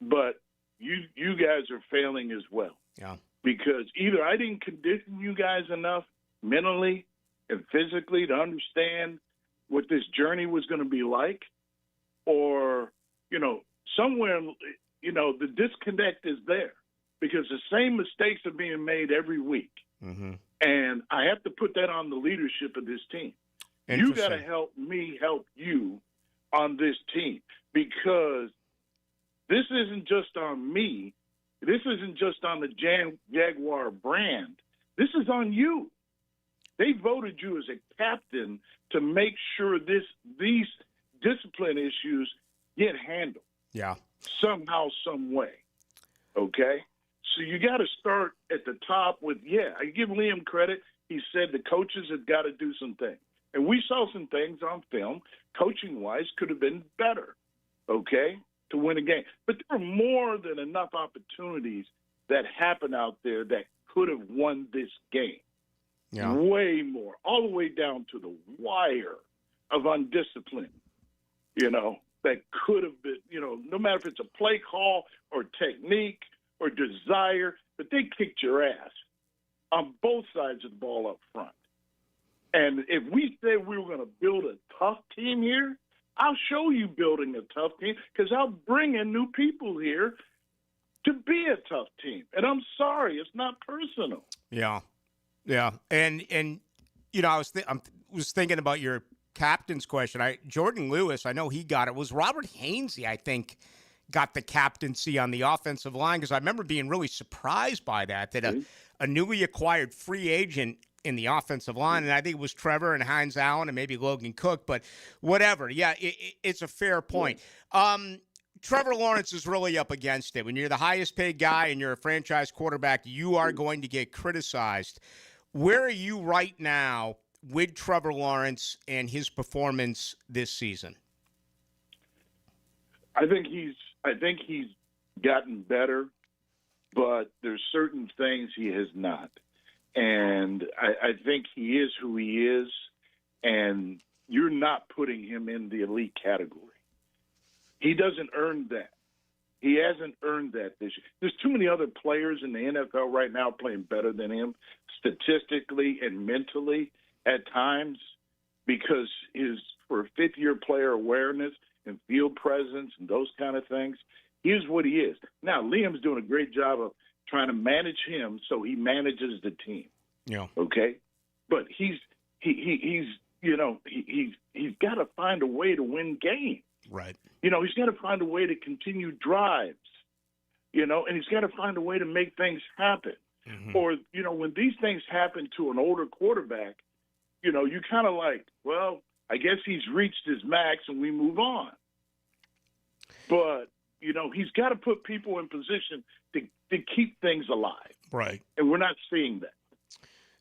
but you guys are failing as well. Yeah. Because either I didn't condition you guys enough mentally and physically to understand what this journey was going to be like, or, somewhere, the disconnect is there because the same mistakes are being made every week. Mm-hmm. And I have to put that on the leadership of this team. You got to help me help you on this team because this isn't just on me. This isn't just on the Jaguar brand. This is on you. They voted you as a captain to make sure these discipline issues get handled. Yeah. Somehow, some way. Okay? So you got to start at the top with, I give Liam credit. He said the coaches have got to do some things. And we saw some things on film, coaching-wise, could have been better, okay, to win a game. But there are more than enough opportunities that happen out there that could have won this game. Yeah. Way more, all the way down to the wire of undiscipline, that could have been, no matter if it's a play call or technique or desire, but they kicked your ass on both sides of the ball up front. And if we said we were going to build a tough team here, I'll show you building a tough team because I'll bring in new people here to be a tough team. And I'm sorry, it's not personal. Yeah. Yeah. And I was thinking about your captain's question. Jordan Lewis, I know he got it. It was Robert Hainsey, I think, got the captaincy on the offensive line because I remember being really surprised by that a newly acquired free agent in the offensive line, and I think it was Trevor and Hines Allen and maybe Logan Cook, but whatever. Yeah, it's a fair point. Trevor Lawrence is really up against it. When you're the highest paid guy and you're a franchise quarterback, you are going to get criticized. Where are you right now with Trevor Lawrence and his performance this season? I think he's gotten better, but there's certain things he has not. And I think he is who he is, and you're not putting him in the elite category. He doesn't earn that. He hasn't earned that this year. There's too many other players in the NFL right now playing better than him statistically and mentally at times because his for fifth-year player awareness and field presence and those kind of things. Here's what he is. Now, Liam's doing a great job of trying to manage him so he manages the team. Yeah. Okay? But he's got to find a way to win games. Right. He's got to find a way to continue drives, and he's got to find a way to make things happen. Mm-hmm. Or, when these things happen to an older quarterback, you kind of like, well, I guess he's reached his max and we move on. But, he's got to put people in position to keep things alive. Right. And we're not seeing that.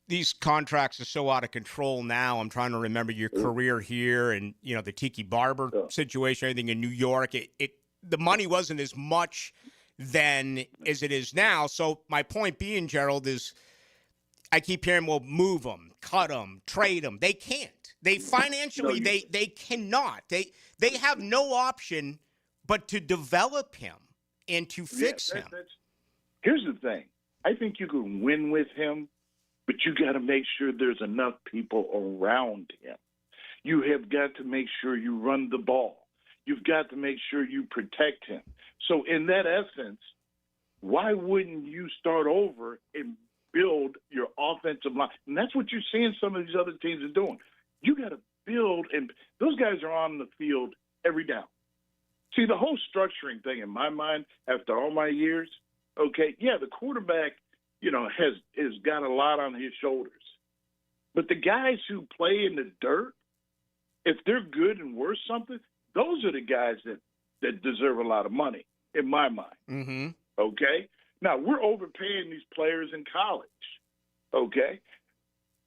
These contracts are so out of control now. I'm trying to remember your career here and, the Tiki Barber situation, everything in New York. The money wasn't as much then as it is now. So my point being, Gerald, is I keep hearing, well, move them, cut them, trade them. They can't. They financially, they cannot. They have no option but to develop him and to fix him. Here's the thing. I think you can win with him, but you got to make sure there's enough people around him. You have got to make sure you run the ball. You've got to make sure you protect him. So in that essence, why wouldn't you start over and build your offensive line? And that's what you're seeing some of these other teams are doing. You got to build, and those guys are on the field every down. See, the whole structuring thing in my mind, after all my years, okay, yeah, the quarterback, has got a lot on his shoulders. But the guys who play in the dirt, if they're good and worth something, those are the guys that deserve a lot of money, in my mind. Mm-hmm. Okay? Now, we're overpaying these players in college. Okay?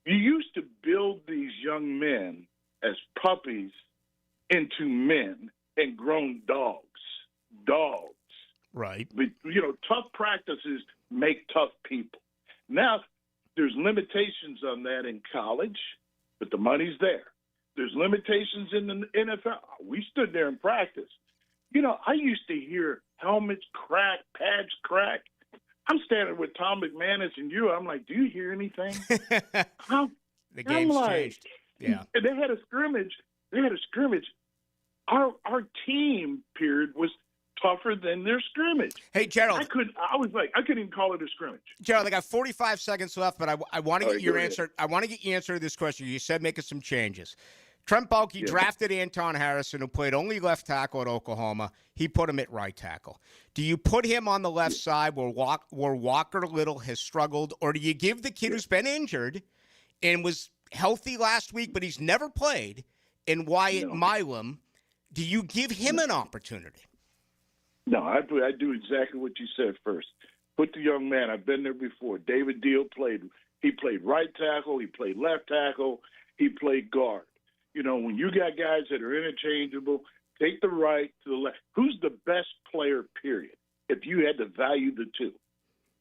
You used to build these young men as puppies into men and grown dogs. Dogs. Right. But, tough practices make tough people. Now, there's limitations on that in college, but the money's there. There's limitations in the NFL. We stood there in practice. I used to hear helmets crack, pads crack. I'm standing with Tom McManus and you. I'm like, do you hear anything? The game's changed. Yeah. And they had a scrimmage. Our team period was tougher than their scrimmage. Hey, Gerald. I couldn't even call it a scrimmage. Gerald, I got 45 seconds left, but I want to get your answer. Ahead. I want to get your answer to this question. You said making some changes. Trent Baalke drafted Anton Harrison, who played only left tackle at Oklahoma. He put him at right tackle. Do you put him on the left side where Walker Little has struggled, or do you give the kid who's been injured and was healthy last week, but he's never played, and Wyatt Milam, do you give him an opportunity? No, I do exactly what you said first. Put the young man. I've been there before. David Deal played. He played right tackle. He played left tackle. He played guard. When you got guys that are interchangeable, take the right to the left. Who's the best player, period, if you had to value the two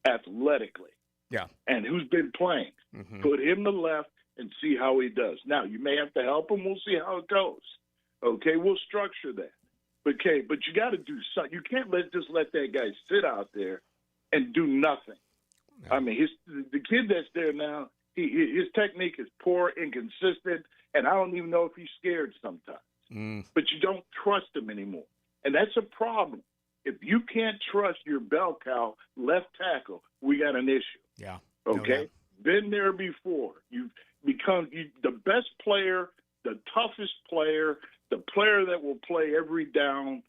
athletically? Yeah. And who's been playing? Mm-hmm. Put him to left and see how he does. Now, you may have to help him. We'll see how it goes. Okay, we'll structure that. Okay, but you got to do something. You can't just let that guy sit out there and do nothing. No. I mean, the kid that's there now, his technique is poor, inconsistent, and I don't even know if he's scared sometimes. But you don't trust him anymore, and that's a problem. If you can't trust your bell cow left tackle, we got an issue. Yeah. Okay? Been there before. You've become the best player, the toughest player, the player that will play every down.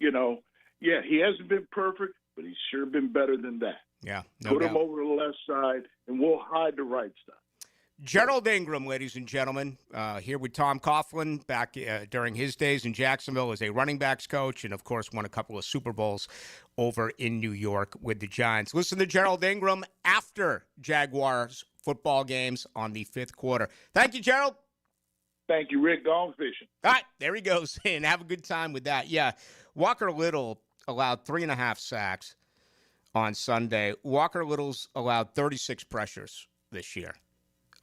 Yeah, he hasn't been perfect, but he's sure been better than that. Yeah. Put him over the left side, and we'll hide the right side. Gerald Ingram, ladies and gentlemen, here with Tom Coughlin back during his days in Jacksonville as a running backs coach and, of course, won a couple of Super Bowls over in New York with the Giants. Listen to Gerald Ingram after Jaguars football games on the fifth quarter. Thank you, Gerald. Thank you, Rick. Gone fishing. All right, there he goes. And have a good time with that. Yeah, Walker Little allowed 3.5 sacks on Sunday. Walker Little's allowed 36 pressures this year.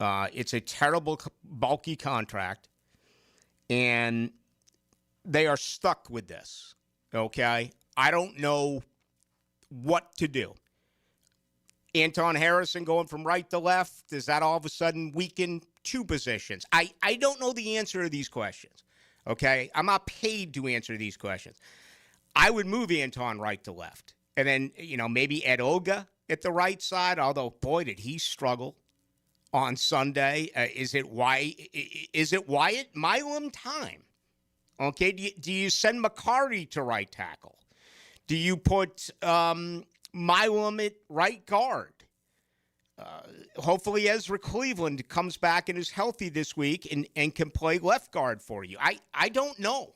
It's a terrible, bulky contract, and they are stuck with this, okay? I don't know what to do. Anton Harrison going from right to left, does that all of a sudden weaken two positions? I don't know the answer to these questions. Okay? I'm not paid to answer these questions. I would move Anton right to left. And then, maybe Ed Olga at the right side, although, boy, did he struggle on Sunday. Is it Wyatt Milam time? Okay, do you send McCarty to right tackle? Do you put Milam at right guard? Hopefully Ezra Cleveland comes back and is healthy this week and can play left guard for you. I don't know.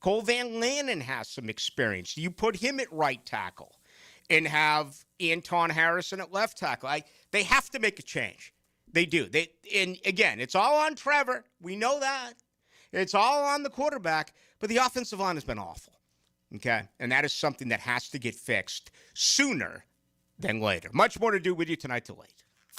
Cole Van Lanen has some experience. Do you put him at right tackle and have Anton Harrison at left tackle? They have to make a change. They do. And again, it's all on Trevor. We know that. It's all on the quarterback, but the offensive line has been awful. Okay? And that is something that has to get fixed sooner than later. Much more to do with you tonight till 8.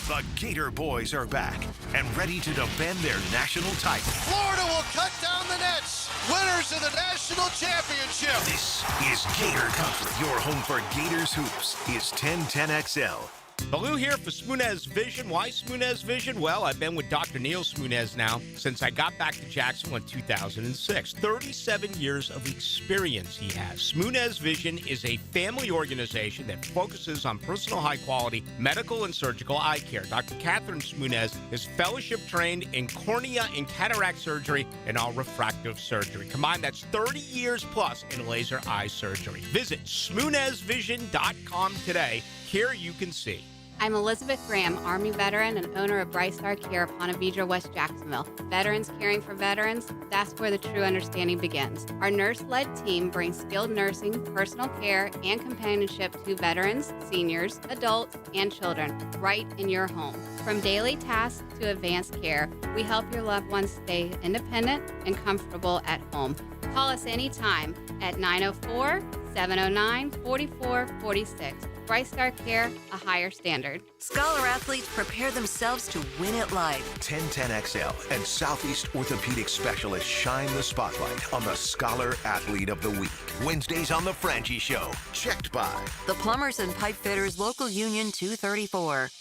The Gator Boys are back and ready to defend their national title. Florida will cut down the nets. Winners of the national championship. This is Gator Country. Your home for Gators hoops is 1010XL. Ballou here for Smunez Vision. Why Smunez Vision? Well, I've been with Dr. Neil Smunez now since I got back to Jacksonville in 2006. 37 years of experience he has. Smunez Vision is a family organization that focuses on personal high-quality medical and surgical eye care. Dr. Catherine Smunez is fellowship-trained in cornea and cataract surgery and all refractive surgery. Combined, that's 30 years plus in laser eye surgery. Visit SmunezVision.com today. Care you can see. I'm Elizabeth Graham, Army veteran and owner of Bright Star Care, Ponte Vedra, West Jacksonville. Veterans caring for veterans, that's where the true understanding begins. Our nurse-led team brings skilled nursing, personal care, and companionship to veterans, seniors, adults, and children right in your home. From daily tasks to advanced care, we help your loved ones stay independent and comfortable at home. Call us anytime at 904-709-4446. Bright Star Care, a higher standard. Scholar athletes prepare themselves to win at life. 1010XL and Southeast Orthopedic Specialists shine the spotlight on the Scholar Athlete of the Week. Wednesdays on The Frangie Show. Checked by The Plumbers and Pipe Fitters Local Union 234.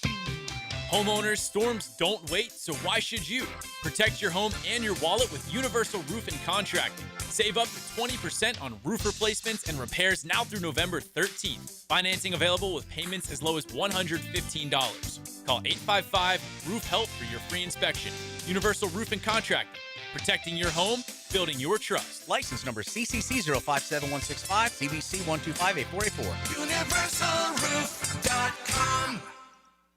Homeowners, storms don't wait, so why should you? Protect your home and your wallet with Universal Roof and Contracting. Save up to 20% on roof replacements and repairs now through November 13th. Financing available with payments as low as $115. Call 855-ROOF-HELP for your free inspection. Universal Roof and Contracting. Protecting your home, building your trust. License number CCC 057165, CBC 1258484. UniversalRoof.com.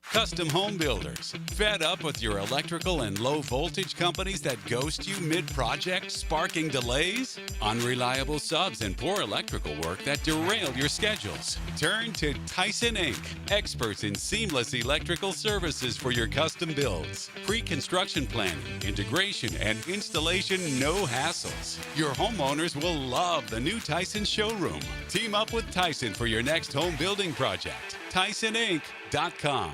Custom home builders. Fed up with your electrical and low voltage companies that ghost you mid-project, sparking delays? Unreliable subs and poor electrical work that derail your schedules? Turn to Tyson Inc., experts in seamless electrical services for your custom builds. Pre-construction planning, integration, and installation, no hassles. Your homeowners will love the new Tyson showroom. Team up with Tyson for your next home building project. TysonInc.com.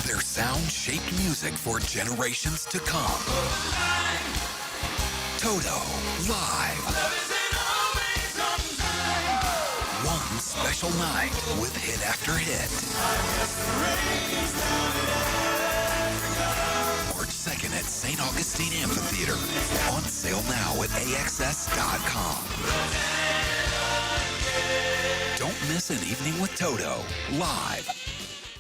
Their sound-shaped music for generations to come. Toto, live. One special night with hit after hit. March 2nd at St. Augustine Amphitheater. On sale now at AXS.com. Don't miss an evening with Toto, live.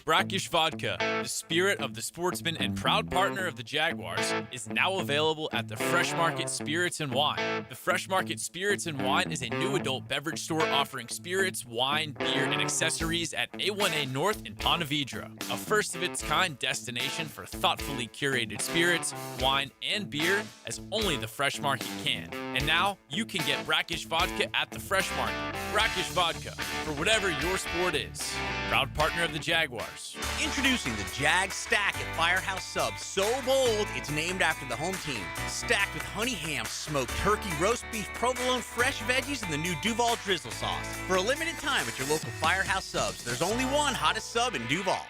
Brackish Vodka, the spirit of the sportsman and proud partner of the Jaguars, is now available at the Fresh Market Spirits and Wine. The Fresh Market Spirits and Wine is a new adult beverage store offering spirits, wine, beer, and accessories at A1A North in Ponte Vedra, a first-of-its-kind destination for thoughtfully curated spirits, wine, and beer as only the Fresh Market can. And now, you can get Brackish Vodka at the Fresh Market. Brackish Vodka, for whatever your sport is. Proud partner of the Jaguars. Introducing the Jag Stack at Firehouse Subs. So bold, it's named after the home team. Stacked with honey ham, smoked turkey, roast beef, provolone, fresh veggies, and the new Duval drizzle sauce. For a limited time at your local Firehouse Subs, there's only one hottest sub in Duval.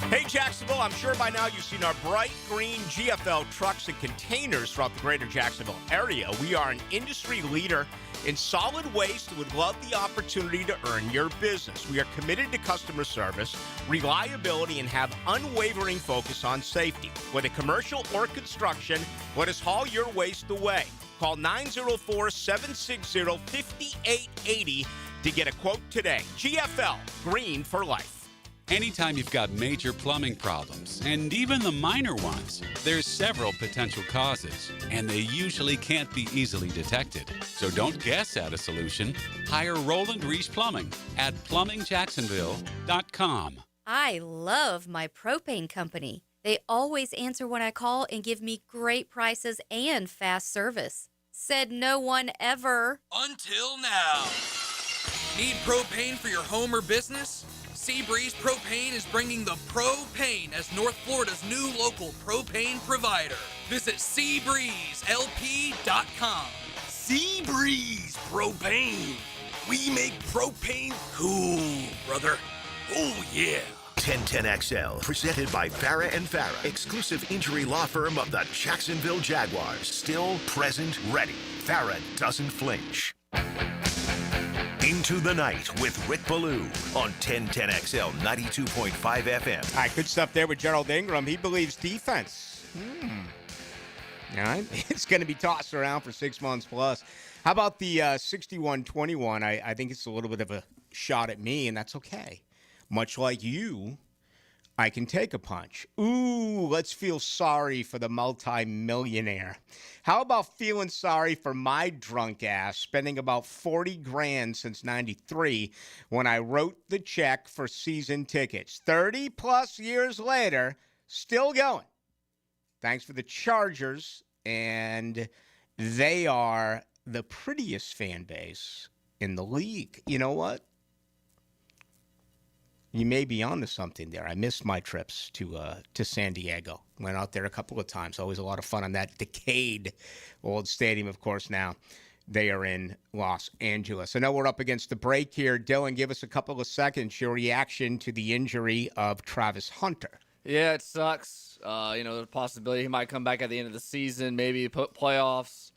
Hey, Jacksonville, I'm sure by now you've seen our bright green GFL trucks and containers throughout the greater Jacksonville area. We are an industry leader in solid waste and would love the opportunity to earn your business. We are committed to customer service, reliability, and have unwavering focus on safety. Whether commercial or construction, let us haul your waste away. Call 904-760-5880 to get a quote today. GFL, green for life. Anytime you've got major plumbing problems, and even the minor ones, there's several potential causes, and they usually can't be easily detected. So don't guess at a solution. Hire Roland Reese Plumbing at plumbingjacksonville.com. I love my propane company. They always answer when I call and give me great prices and fast service. Said no one ever. Until now. Need propane for your home or business? Seabreeze Propane is bringing the propane as North Florida's new local propane provider. Visit SeabreezeLP.com. Seabreeze Propane. We make propane cool, brother. Oh, yeah. 1010XL, presented by Farah & Farah, exclusive injury law firm of the Jacksonville Jaguars. Still, present, ready. Farah doesn't flinch. Into the Night with Rick Ballou on 1010XL 92.5 FM. All right, good stuff there with Gerald Ingram. He believes defense. All right, it's going to be tossed around for 6 months plus. How about the 61-21? I think it's a little bit of a shot at me, and that's okay. Much like you, I can take a punch. Ooh, let's feel sorry for the multi-millionaire. How about feeling sorry for my drunk ass spending about $40,000 since 93 when I wrote the check for season tickets? 30 plus years later, still going. Thanks for the Chargers, and they are the prettiest fan base in the league. You know what? You may be onto something there. I missed my trips to San Diego. Went out there a couple of times. Always a lot of fun on that decayed old stadium, of course, now. They are in Los Angeles. I know we're up against the break here. Dylan, give us a couple of seconds. Your reaction to the injury of Travis Hunter. Yeah, it sucks. There's a possibility he might come back at the end of the season, maybe put playoffs.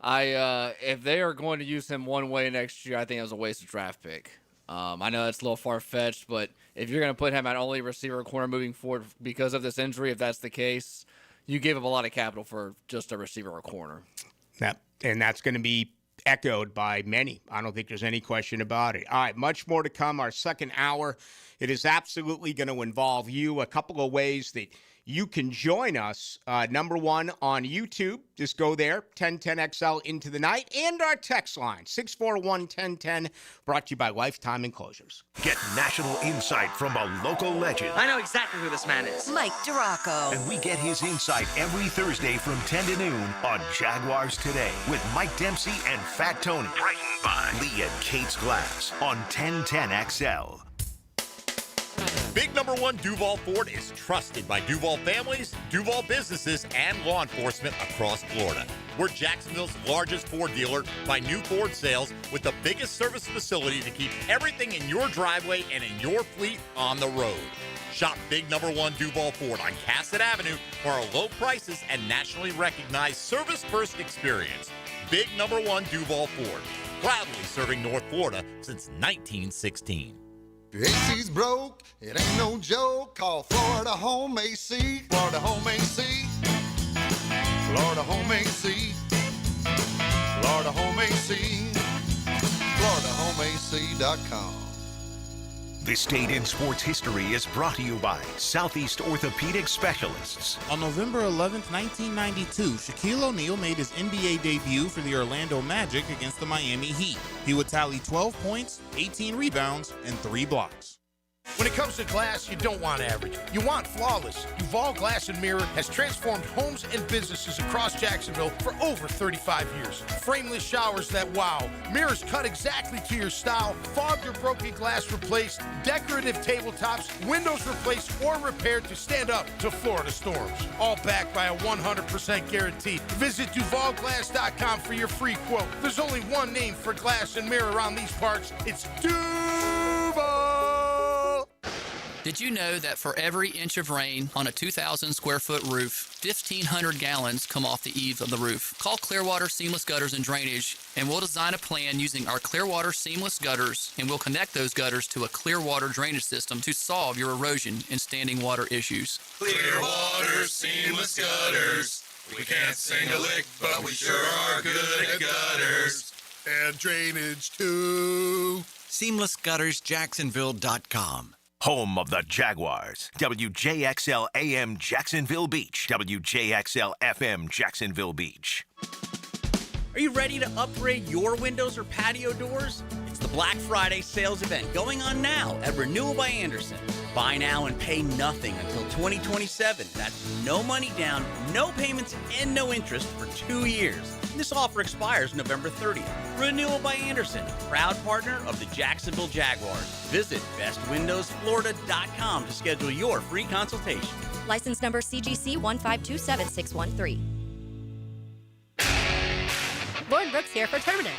If they are going to use him one way next year, I think it was a wasted draft pick. I know it's a little far-fetched, but if you're going to put him at only receiver corner moving forward because of this injury, if that's the case, you gave up a lot of capital for just a receiver or corner. Yep, and that's going to be echoed by many. I don't think there's any question about it. All right, much more to come. Our second hour, it is absolutely going to involve you. A couple of ways that you can join us. Number one, on YouTube. Just go there, 1010XL Into the Night. And our text line, 641-1010, brought to you by Lifetime Enclosures. Get national insight from a local legend. I know exactly who this man is. Mike Duraco. And we get his insight every Thursday from 10 to noon on Jaguars Today with Mike Dempsey and Fat Tony. Written by Lee and Kate's Glass on 1010XL. Big number one Duval Ford is trusted by Duval families, Duval businesses, and law enforcement across Florida. We're Jacksonville's largest Ford dealer by new Ford sales with the biggest service facility to keep everything in your driveway and in your fleet on the road. Shop Big number one Duval Ford on Cassett Avenue for our low prices and nationally recognized service-first experience. Big number one Duval Ford, proudly serving North Florida since 1916. AC's broke, it ain't no joke. Call Florida Home AC. Florida Home AC. Florida Home AC. Florida Home AC. FloridaHomeAC.com. This Date in Sports History is brought to you by Southeast Orthopedic Specialists. On November 11th, 1992, Shaquille O'Neal made his NBA debut for the Orlando Magic against the Miami Heat. He would tally 12 points, 18 rebounds, and 3 blocks. When it comes to glass, you don't want average. You want flawless. Duval Glass and Mirror has transformed homes and businesses across Jacksonville for over 35 years. Frameless showers that wow. Mirrors cut exactly to your style. Fogged or broken glass replaced. Decorative tabletops. Windows replaced or repaired to stand up to Florida storms. All backed by a 100% guarantee. Visit DuvalGlass.com for your free quote. There's only one name for glass and mirror around these parts. It's Duval. Did you know that for every inch of rain on a 2,000 square foot roof, 1,500 gallons come off the eaves of the roof? Call Clearwater Seamless Gutters and Drainage, and we'll design a plan using our Clearwater Seamless Gutters, and we'll connect those gutters to a Clearwater drainage system to solve your erosion and standing water issues. Clearwater Seamless Gutters. We can't sing a lick, but we sure are good at gutters. And drainage, too. SeamlessGuttersJacksonville.com. Home of the Jaguars. WJXL AM Jacksonville Beach. WJXL FM Jacksonville Beach. Are you ready to upgrade your windows or patio doors? It's the Black Friday sales event going on now at Renewal by Anderson. Buy now and pay nothing until 2027. That's no money down, no payments, and no interest for 2 years. This offer expires November 30th. Renewal by Anderson, proud partner of the Jacksonville Jaguars. Visit bestwindowsflorida.com to schedule your free consultation. License number CGC 1527613. Lauren Brooks here for Terminix.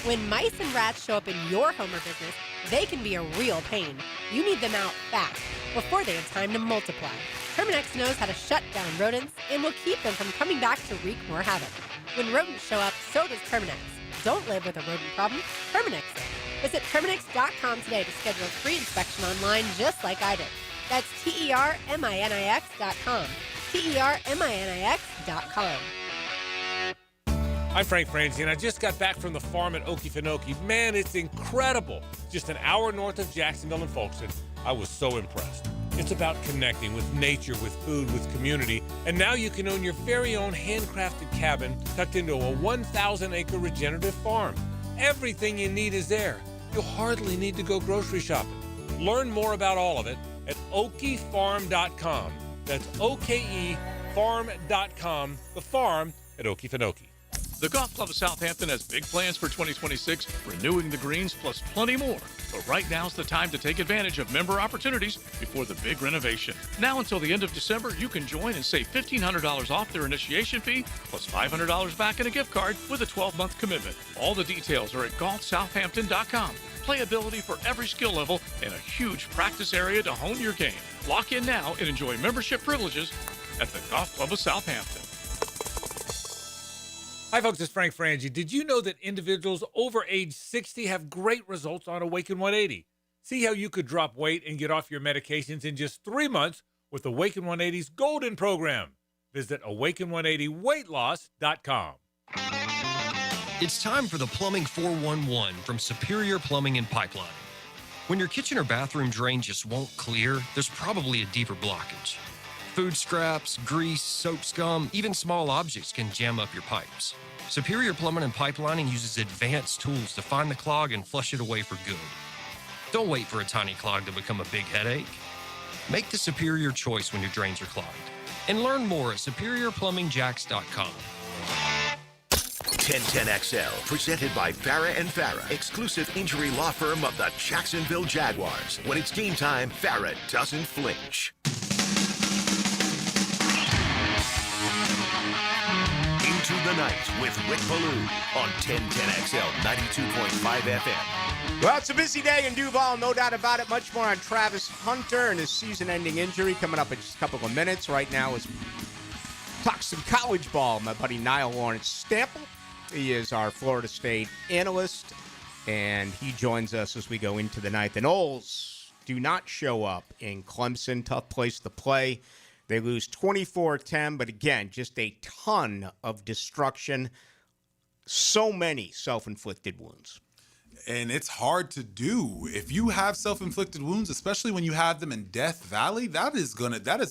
When mice and rats show up in your home or business, they can be a real pain. You need them out fast, before they have time to multiply. Terminix knows how to shut down rodents and will keep them from coming back to wreak more havoc. When rodents show up, so does Terminix. Don't live with a rodent problem, Terminix it. Visit Terminix.com today to schedule a free inspection online just like I did. That's TERMINIX.com. TERMINIX.com. I'm Frank Frangie, and I just got back from the farm at Okefenokee. Man, it's incredible. Just an hour north of Jacksonville and Folkestone. I was so impressed. It's about connecting with nature, with food, with community. And now you can own your very own handcrafted cabin tucked into a 1,000-acre regenerative farm. Everything you need is there. You'll hardly need to go grocery shopping. Learn more about all of it at okefarm.com. That's OKE farm.com, the farm at Okefenokee. The Golf Club of Southampton has big plans for 2026, renewing the greens plus plenty more. But right now's the time to take advantage of member opportunities before the big renovation. Now until the end of December, you can join and save $1,500 off their initiation fee, plus $500 back in a gift card with a 12-month commitment. All the details are at golfsouthampton.com. Playability for every skill level and a huge practice area to hone your game. Lock in now and enjoy membership privileges at the Golf Club of Southampton. Hi, folks. It's Frank Frangie. Did you know that individuals over age 60 have great results on Awaken 180? See how you could drop weight and get off your medications in just 3 months with Awaken 180's Golden Program. Visit awaken180weightloss.com. It's time for the Plumbing 411 from Superior Plumbing and Pipelining. When your kitchen or bathroom drain just won't clear, there's probably a deeper blockage. Food scraps, grease, soap scum, even small objects can jam up your pipes. Superior Plumbing and Pipelining uses advanced tools to find the clog and flush it away for good. Don't wait for a tiny clog to become a big headache. Make the superior choice when your drains are clogged. And learn more at superiorplumbingjacks.com. 1010XL, presented by Farah and Farah, exclusive injury law firm of the Jacksonville Jaguars. When it's game time, Farah doesn't flinch. Into the Night with Rick Ballou on 1010XL 92.5 FM. Well, it's a busy day in Duval, no doubt about it. Much more on Travis Hunter and his season-ending injury coming up in just a couple of minutes. Right now, let's talk some college ball. My buddy Niall Lawrence Stample. He is our Florida State analyst, and he joins us as we go into the night. The Noles do not show up in Clemson. Tough place to play. They lose 24-10, but again, just a ton of destruction. So many self-inflicted wounds. And it's hard to do. If you have self-inflicted wounds, especially when you have them in Death Valley, that is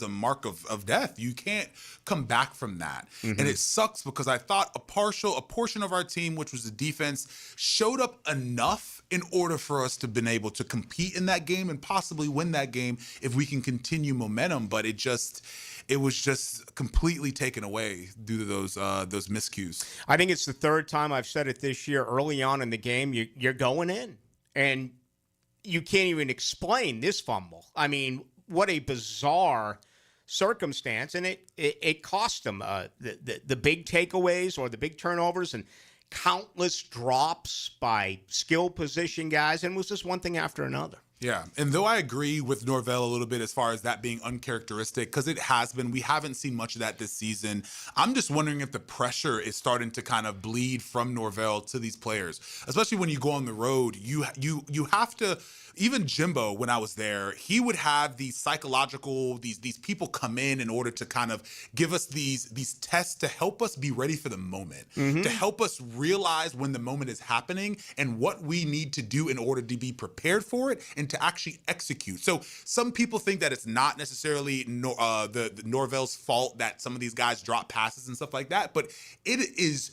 a mark of death. You can't come back from that. Mm-hmm. And it sucks because I thought a portion of our team, which was the defense, showed up enough in order for us to have been able to compete in that game and possibly win that game if we can continue momentum. But it was just completely taken away due to those miscues. I think it's the third time I've said it this year. Early on in the game, you're going in, and you can't even explain this fumble. I mean, what a bizarre circumstance, and it cost them the big takeaways or the big turnovers and countless drops by skill position guys, and it was just one thing after another. Yeah, and though I agree with Norvell a little bit as far as that being uncharacteristic, because it has been, we haven't seen much of that this season. I'm just wondering if the pressure is starting to kind of bleed from Norvell to these players, especially when you go on the road. You have to. Even Jimbo, when I was there, he would have these psychological, these people come in order to kind of give us these tests to help us be ready for the moment, to help us realize when the moment is happening and what we need to do in order to be prepared for it and to actually execute. So some people think that it's not necessarily the Norvell's fault that some of these guys drop passes and stuff like that, but it is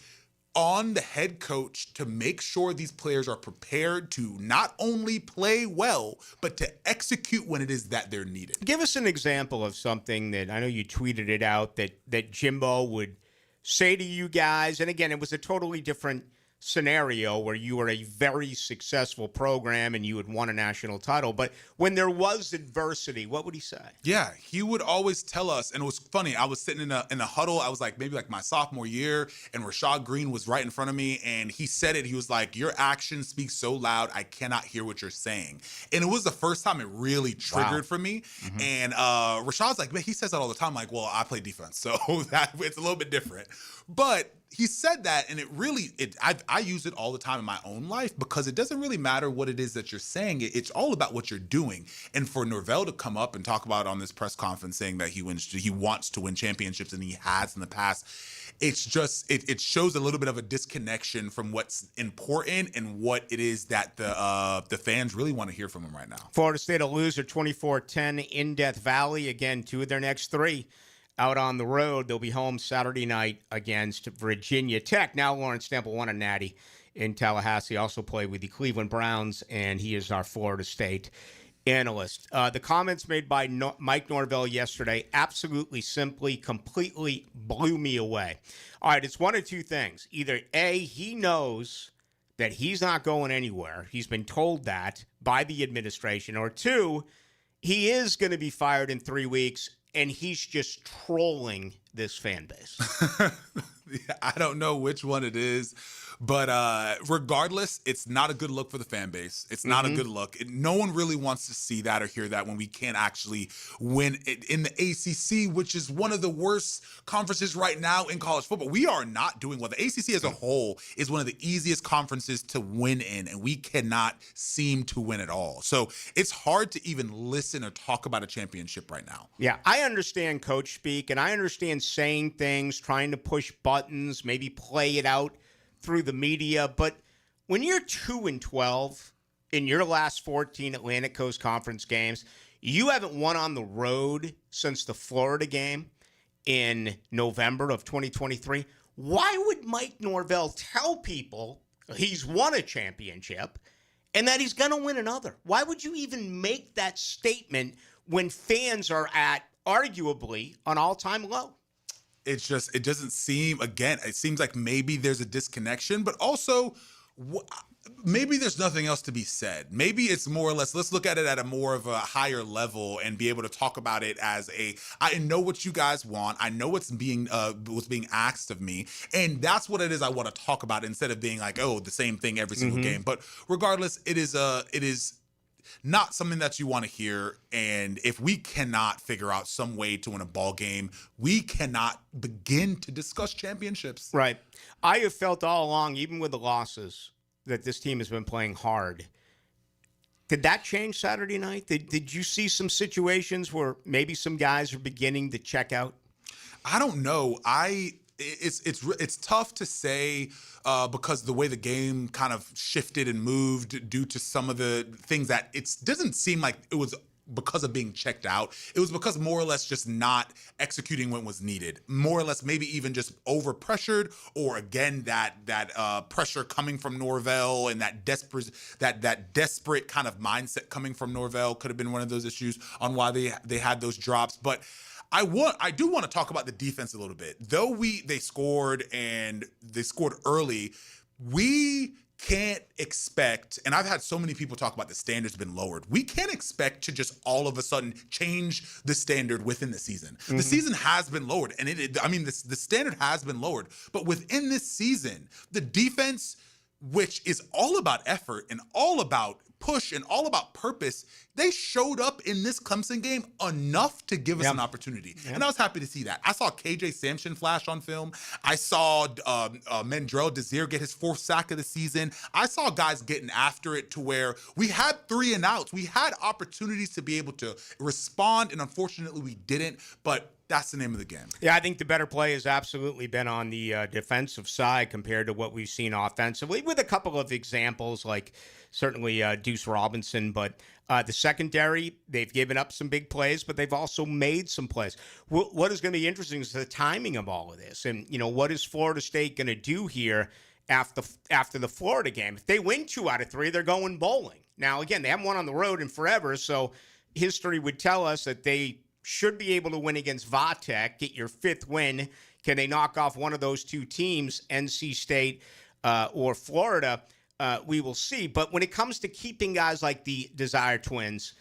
on the head coach to make sure these players are prepared to not only play well, but to execute when it is that they're needed. Give us an example of something that I know you tweeted it out that Jimbo would say to you guys. And again, it was a totally different scenario where you were a very successful program and you had won a national title. But when there was adversity, what would he say? Yeah, he would always tell us, and it was funny. I was sitting in a huddle. I was like maybe like my sophomore year, and Rashad Green was right in front of me, and he said it. He was like, "Your actions speak so loud, I cannot hear what you're saying." And it was the first time it really triggered for me. And Rashad's like, man, he says that all the time. I'm like, well, I play defense, so that it's a little bit different. But he said that, and I use it all the time in my own life because it doesn't really matter what it is that you're saying. It's all about what you're doing. And for Norvell to come up and talk about on this press conference saying that he wants to win championships and he has in the past, it's just it shows a little bit of a disconnection from what's important and what it is that the fans really want to hear from him right now. Florida State a loser 24-10 in Death Valley. Again, 2 of their next 3 out on the road. They'll be home Saturday night against Virginia Tech. Now Lawrence Temple won a natty in Tallahassee. Also played with the Cleveland Browns, and he is our Florida State analyst. The comments made by Mike Norvell yesterday absolutely, simply, completely blew me away. All right, it's one of two things. Either A, he knows that he's not going anywhere. He's been told that by the administration. Or 2, he is going to be fired in 3 weeks, and he's just trolling this fan base. I don't know which one it is, but regardless, it's not a good look for the fan base. It's not a good look. No one really wants to see that or hear that when we can't actually win in the ACC, which is one of the worst conferences right now in college football. We are not doing well. The ACC as a whole is one of the easiest conferences to win in, and we cannot seem to win at all. So it's hard to even listen or talk about a championship right now. Yeah, I understand coach speak, and I understand saying things, trying to push buttons, maybe play it out through the media. But when you're 2-12 in your last 14 Atlantic Coast Conference games, you haven't won on the road since the Florida game in November of 2023. Why would Mike Norvell tell people he's won a championship and that he's going to win another? Why would you even make that statement when fans are at arguably an all-time low? It's just, it doesn't seem, again, it seems like maybe there's a disconnection, but also maybe there's nothing else to be said. Maybe it's more or less, let's look at it at a more of a higher level and be able to talk about it as I know what you guys want. I know what's being asked of me. And that's what it is I want to talk about instead of being like, oh, the same thing every single game. But regardless, it is not something that you want to hear. And if we cannot figure out some way to win a ball game, we cannot begin to discuss championships. Right. I have felt all along, even with the losses, that this team has been playing hard. Did that change Saturday night? Did you see some situations where maybe some guys are beginning to check out? I don't know. It's tough to say because the way the game kind of shifted and moved due to some of the things that it doesn't seem like it was because of being checked out. It was because more or less just not executing what was needed. More or less maybe even just over pressured, or again that pressure coming from Norvell and that desperate kind of mindset coming from Norvell could have been one of those issues on why they had those drops. But I do want to talk about the defense a little bit. Though they scored early, we can't expect, and I've had so many people talk about the standards been lowered. We can't expect to just all of a sudden change the standard within the season. The season has been lowered, and the standard has been lowered. But within this season, the defense, which is all about effort and all about push and all about purpose, they showed up in this Clemson game enough to give us an opportunity. And I was happy to see that. I saw KJ Sampson flash on film. I saw Mendrell Desir get his 4th sack of the season. I saw guys getting after it to where we had 3 and outs. We had opportunities to be able to respond, and unfortunately we didn't. But that's the name of the game. Yeah, I think the better play has absolutely been on the defensive side compared to what we've seen offensively, with a couple of examples like certainly Deuce Robinson. But the secondary, they've given up some big plays, but they've also made some plays. What is going to be interesting is the timing of all of this. And, what is Florida State going to do here after the Florida game? If they win 2 out of 3, they're going bowling. Now, again, they haven't won on the road in forever, so history would tell us that they should be able to win against Vatech, get your 5th win. Can they knock off one of those 2 teams, NC State or Florida? We will see. But when it comes to keeping guys like the Desire Twins,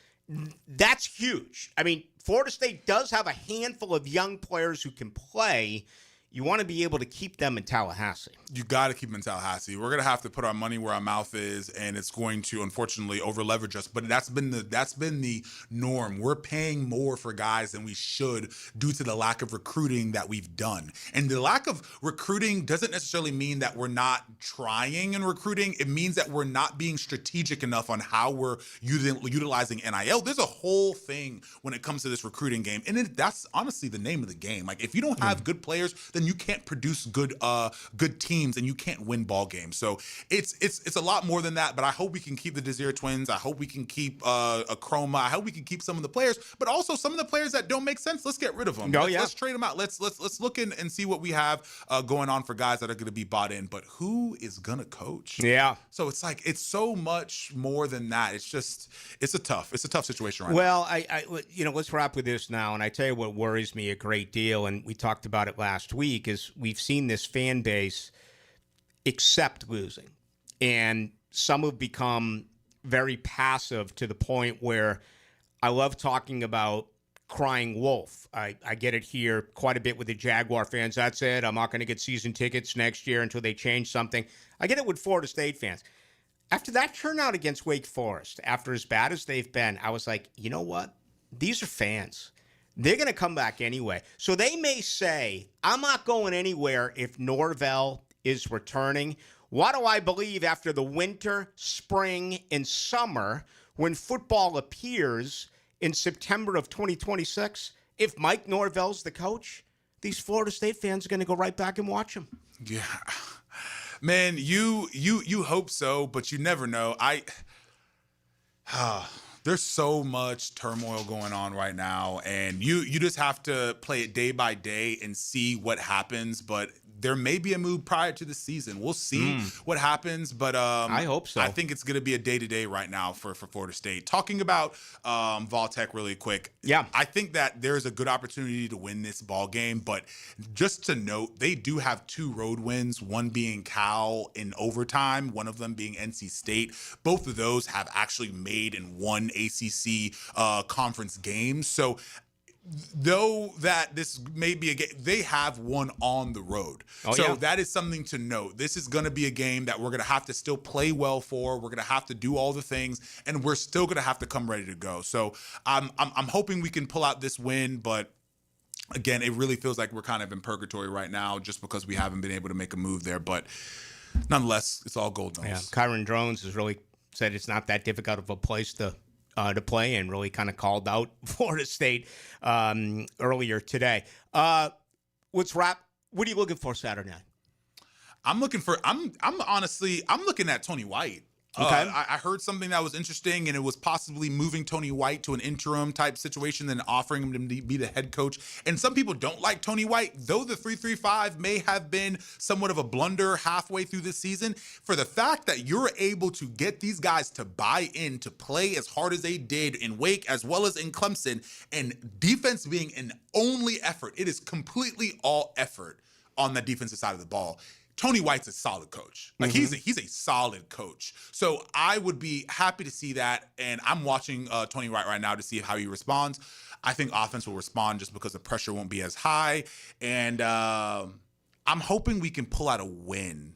that's huge. I mean, Florida State does have a handful of young players who can play. You want to be able to keep them in Tallahassee. You got to keep them in Tallahassee. We're going to have to put our money where our mouth is, and it's going to, unfortunately, over-leverage us. But that's been the norm. We're paying more for guys than we should due to the lack of recruiting that we've done. And the lack of recruiting doesn't necessarily mean that we're not trying in recruiting. It means that we're not being strategic enough on how we're utilizing NIL. There's a whole thing when it comes to this recruiting game, and that's honestly the name of the game. Like, if you don't have good players, then you can't produce good teams, and you can't win ball games. So it's a lot more than that. But I hope we can keep the Desir Twins. I hope we can keep a Chroma. I hope we can keep some of the players, but also some of the players that don't make sense. Let's get rid of them. Let's trade them out. Let's look in and see what we have going on for guys that are going to be bought in. But who is gonna coach? Yeah. So it's like it's so much more than that. It's a tough situation right now. Well, I let's wrap with this now. And I tell you what worries me a great deal, and we talked about it last week, is we've seen this fan base accept losing. And some have become very passive to the point where I love talking about crying wolf. I get it here quite a bit with the Jaguar fans. That's it. I'm not going to get season tickets next year until they change something. I get it with Florida State fans. After that turnout against Wake Forest, after as bad as they've been, I was like, you know what? These are fans. They're going to come back anyway. So they may say, I'm not going anywhere if Norvell is returning. What do I believe after the winter, spring, and summer when football appears in September of 2026? If Mike Norvell's the coach, these Florida State fans are going to go right back and watch him. Yeah. Man, you hope so, but you never know. There's so much turmoil going on right now, and you just have to play it day by day and see what happens. But there may be a move prior to the season. We'll see what happens, but I hope so. I think it's going to be a day-to-day right now for Florida State. Talking about Voltech really quick, yeah, I think that there's a good opportunity to win this ball game, but just to note, they do have 2 road wins, one being Cal in overtime, one of them being NC State. Both of those have actually made and won ACC conference games. So though that this may be a game, they have one on the road. That is something to note. This is going to be a game that we're going to have to still play well for. We're going to have to do all the things, and we're still going to have to come ready to go. So I'm hoping we can pull out this win, but again, it really feels like we're kind of in purgatory right now just because we haven't been able to make a move there. But nonetheless, it's all gold nose. Yeah, Kyron Drones has really said it's not that difficult of a place to play in, really kind of called out Florida State earlier today. Let's wrap. What are you looking for Saturday night? I'm looking at Tony White. Okay. I heard something that was interesting, and it was possibly moving Tony White to an interim type situation, then offering him to be the head coach. And some people don't like Tony White, though the 3-3-5 may have been somewhat of a blunder halfway through the season. For the fact that you're able to get these guys to buy in, to play as hard as they did in Wake as well as in Clemson, and defense being an only effort, it is completely all effort on the defensive side of the ball. Tony White's a solid coach. Like he's a solid coach. So I would be happy to see that. And I'm watching Tony White right now to see how he responds. I think offense will respond just because the pressure won't be as high. And I'm hoping we can pull out a win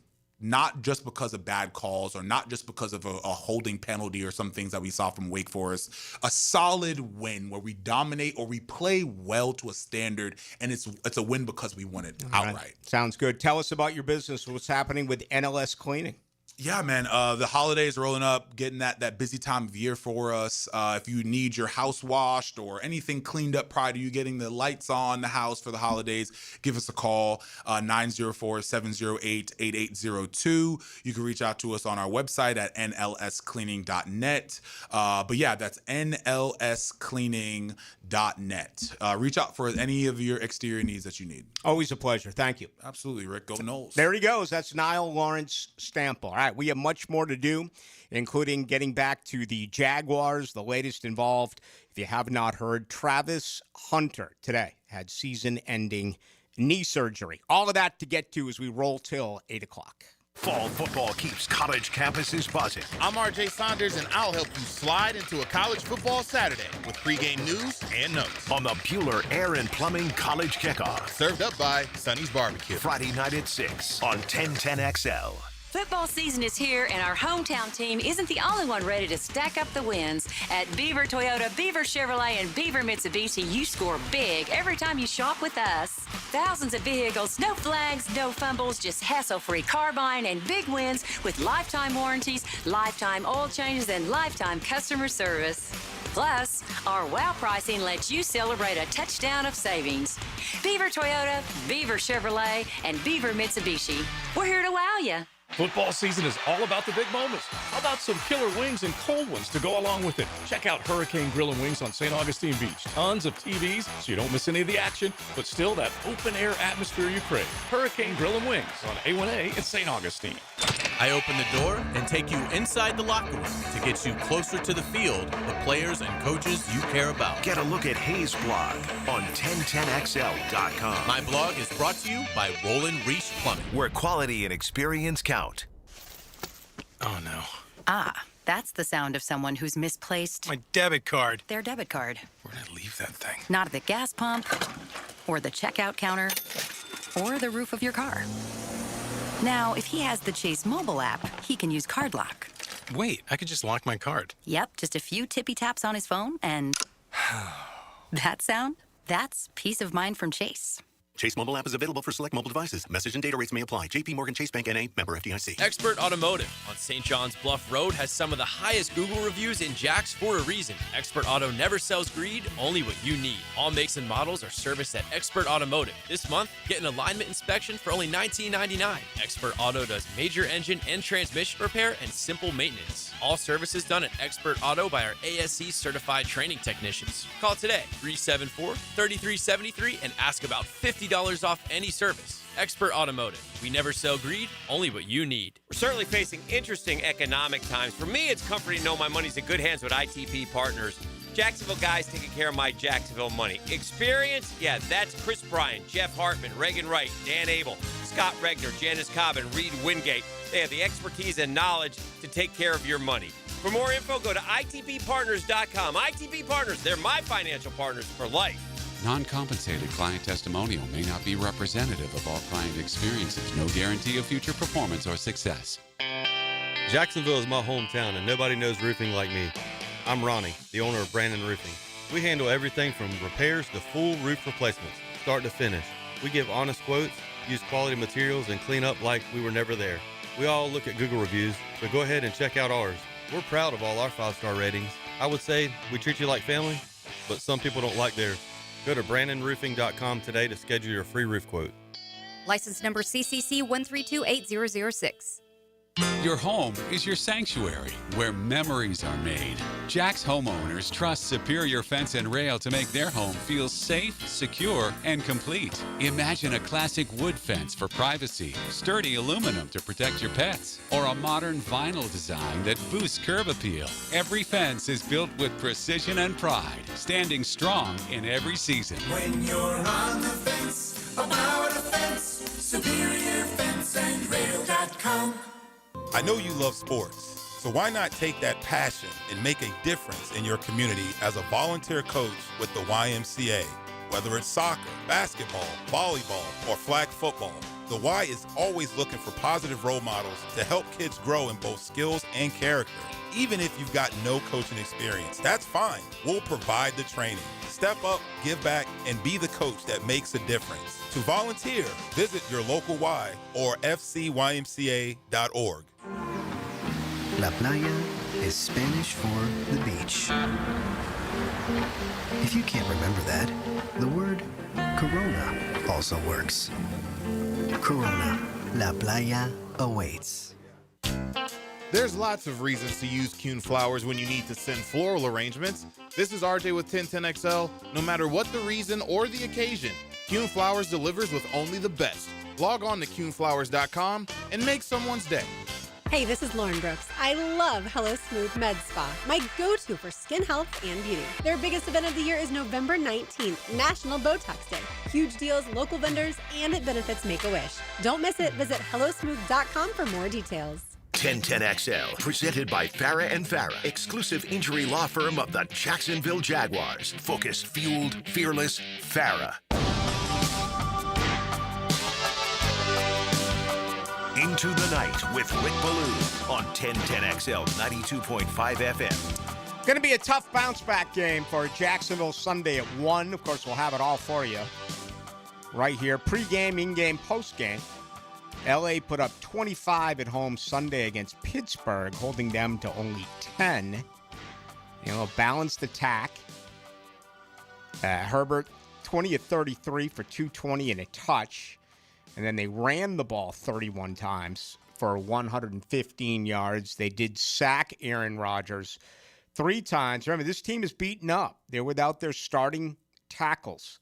not just because of bad calls or not just because of a holding penalty or some things that we saw from Wake Forest. A solid win where we dominate or we play well to a standard, and it's a win because we won it outright. Right. Sounds good. Tell us about your business. What's happening with NLS Cleaning? Yeah, man. The holidays rolling up, getting that busy time of year for us. If you need your house washed or anything cleaned up prior to you getting the lights on the house for the holidays, give us a call, 904-708-8802. You can reach out to us on our website at nlscleaning.net. But yeah, that's nlscleaning.net. Reach out for any of your exterior needs that you need. Always a pleasure. Thank you. Absolutely, Rick. Go Knowles. There he goes. That's Niall Lawrence Stample. All right, we have much more to do, including getting back to the Jaguars, the latest involved. If you have not heard, Travis Hunter today had season-ending knee surgery. All of that to get to as we roll till 8 o'clock. Fall football keeps college campuses buzzing. I'm RJ Saunders, and I'll help you slide into a college football Saturday with pregame news and notes. On the Bueller Air and Plumbing College Kickoff. Served up by Sonny's Barbecue. Friday night at 6 on 1010XL. Football season is here, and our hometown team isn't the only one ready to stack up the wins. At Beaver Toyota, Beaver Chevrolet, and Beaver Mitsubishi, you score big every time you shop with us. Thousands of vehicles, no flags, no fumbles, just hassle-free car buying and big wins with lifetime warranties, lifetime oil changes, and lifetime customer service. Plus, our wow pricing lets you celebrate a touchdown of savings. Beaver Toyota, Beaver Chevrolet, and Beaver Mitsubishi. We're here to wow you. Football season is all about the big moments. How about some killer wings and cold ones to go along with it? Check out Hurricane Grill and Wings on St. Augustine Beach. Tons of TVs so you don't miss any of the action, but still that open-air atmosphere you crave. Hurricane Grill and Wings on A1A in St. Augustine. I open the door and take you inside the locker room to get you closer to the field, the players and coaches you care about. Get a look at Hayes' blog on 1010XL.com. My blog is brought to you by Roland Reese Plumbing, where quality and experience count. Oh, no. Ah, that's the sound of someone who's misplaced My debit card. their debit card. Where did I leave that thing? Not at the gas pump, or the checkout counter, or the roof of your car. Now, if he has the Chase mobile app, he can use Card Lock. Wait, I could just lock my card. Yep, just a few tippy taps on his phone, and that sound? That's peace of mind from Chase. Chase mobile app is available for select mobile devices. Message and data rates may apply. JP Morgan Chase Bank N.A. member FDIC. Expert Automotive on St. John's Bluff Road has some of the highest Google reviews in Jax for a reason. Expert Auto never sells greed, only what you need. All makes and models are serviced at Expert Automotive. This month, get an alignment inspection for only $19.99. Expert Auto does major engine and transmission repair and simple maintenance. All services done at Expert Auto by our ASC certified training technicians. Call today, 374-3373, and ask about $50 off any service. Expert Automotive. We never sell greed, only what you need. We're certainly facing interesting economic times. For me, it's comforting to know my money's in good hands with ITP Partners. Jacksonville guys taking care of my Jacksonville money. Experience? Yeah, that's Chris Bryan, Jeff Hartman, Reagan Wright, Dan Abel, Scott Regner, Janice Cobb, and Reed Wingate. They have the expertise and knowledge to take care of your money. For more info, go to itppartners.com. ITP Partners, they're my financial partners for life. Non-compensated client testimonial may not be representative of all client experiences. No guarantee of future performance or success. Jacksonville is my hometown, and nobody knows roofing like me. I'm Ronnie, the owner of Brandon Roofing. We handle everything from repairs to full roof replacements, start to finish. We give honest quotes, use quality materials, and clean up like we were never there. We all look at Google reviews, so go ahead and check out ours. We're proud of all our 5-star ratings. I would say we treat you like family, but some people don't like theirs. Go to BrandonRoofing.com today to schedule your free roof quote. License number CCC 1328006. Your home is your sanctuary, where memories are made. Jax homeowners trust Superior Fence and Rail to make their home feel safe, secure, and complete. Imagine a classic wood fence for privacy, sturdy aluminum to protect your pets, or a modern vinyl design that boosts curb appeal. Every fence is built with precision and pride, standing strong in every season. When you're on the fence, about a fence, SuperiorFenceandRail.com. I know you love sports, so why not take that passion and make a difference in your community as a volunteer coach with the YMCA? Whether it's soccer, basketball, volleyball, or flag football, the Y is always looking for positive role models to help kids grow in both skills and character. Even if you've got no coaching experience, that's fine. We'll provide the training. Step up, give back, and be the coach that makes a difference. To volunteer, visit your local Y or fcymca.org. La playa is Spanish for the beach. If you can't remember that, the word Corona also works. Corona, La Playa awaits. There's lots of reasons to use Kuhn flowers when you need to send floral arrangements. This is RJ with 1010XL. No matter what the reason or the occasion, Kuhn Flowers delivers with only the best. Log on to kuhnflowers.com and make someone's day. Hey, this is Lauren Brooks. I love Hello Smooth Med Spa, my go-to for skin health and beauty. Their biggest event of the year is November 19th, National Botox Day. Huge deals, local vendors, and it benefits Make-A-Wish. Don't miss it. Visit hellosmooth.com for more details. 1010XL, presented by Farah and Farah, exclusive injury law firm of the Jacksonville Jaguars. Focused, fueled, fearless, Farah. Into the Night with Rick Ballou on 1010XL 92.5 FM. Going to be a tough bounce-back game for Jacksonville Sunday at 1. Of course, we'll have it all for you right here. Pre-game, in-game, post-game. L.A. put up 25 at home Sunday against Pittsburgh, holding them to only 10. A balanced attack. Herbert, 20 of 33 for 220 and a touch. And then they ran the ball 31 times for 115 yards. They did sack Aaron Rodgers 3 times. Remember, this team is beaten up. They're without their starting tackles,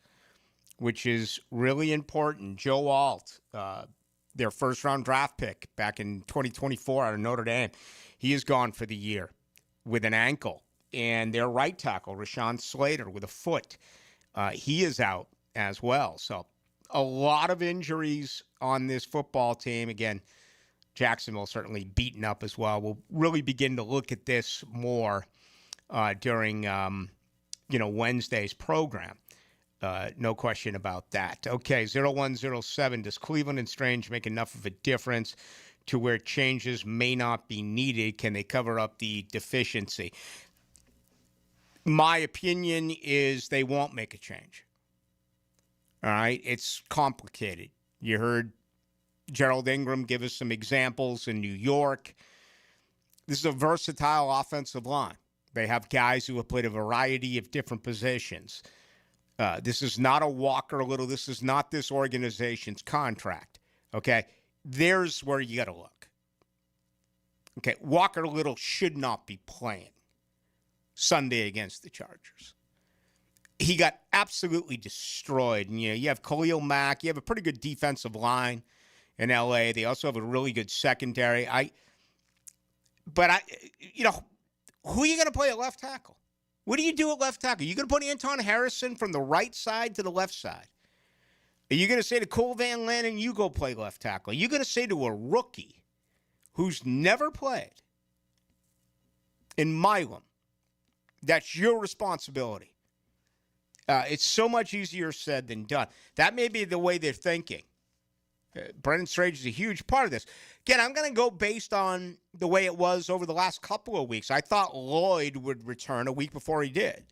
which is really important. Joe Alt, their first-round draft pick back in 2024 out of Notre Dame, he is gone for the year with an ankle. And their right tackle, Rashawn Slater, with a foot, he is out as well. So a lot of injuries on this football team. Again, Jacksonville certainly beaten up as well. We'll really begin to look at this more during, Wednesday's program. No question about that. Okay, 0107. Does Cleveland and Strange make enough of a difference to where changes may not be needed? Can they cover up the deficiency? My opinion is they won't make a change. All right, it's complicated. You heard Gerald Ingram give us some examples in New York. This is a versatile offensive line. They have guys who have played a variety of different positions. This is not a Walker Little. This is not this organization's contract. Okay, there's where you got to look. Okay, Walker Little should not be playing Sunday against the Chargers. He got absolutely destroyed. And, you have Khalil Mack. You have a pretty good defensive line in L.A. They also have a really good secondary. Who are you going to play at left tackle? What do you do at left tackle? Are you going to put Anton Harrison from the right side to the left side? Are you going to say to Cole Van Lannon, you go play left tackle? Are you going to say to a rookie who's never played in Milan, that's your responsibility? It's so much easier said than done. That may be the way they're thinking. Brendan Strange is a huge part of this. Again, I'm going to go based on the way it was over the last couple of weeks. I thought Lloyd would return a week before he did.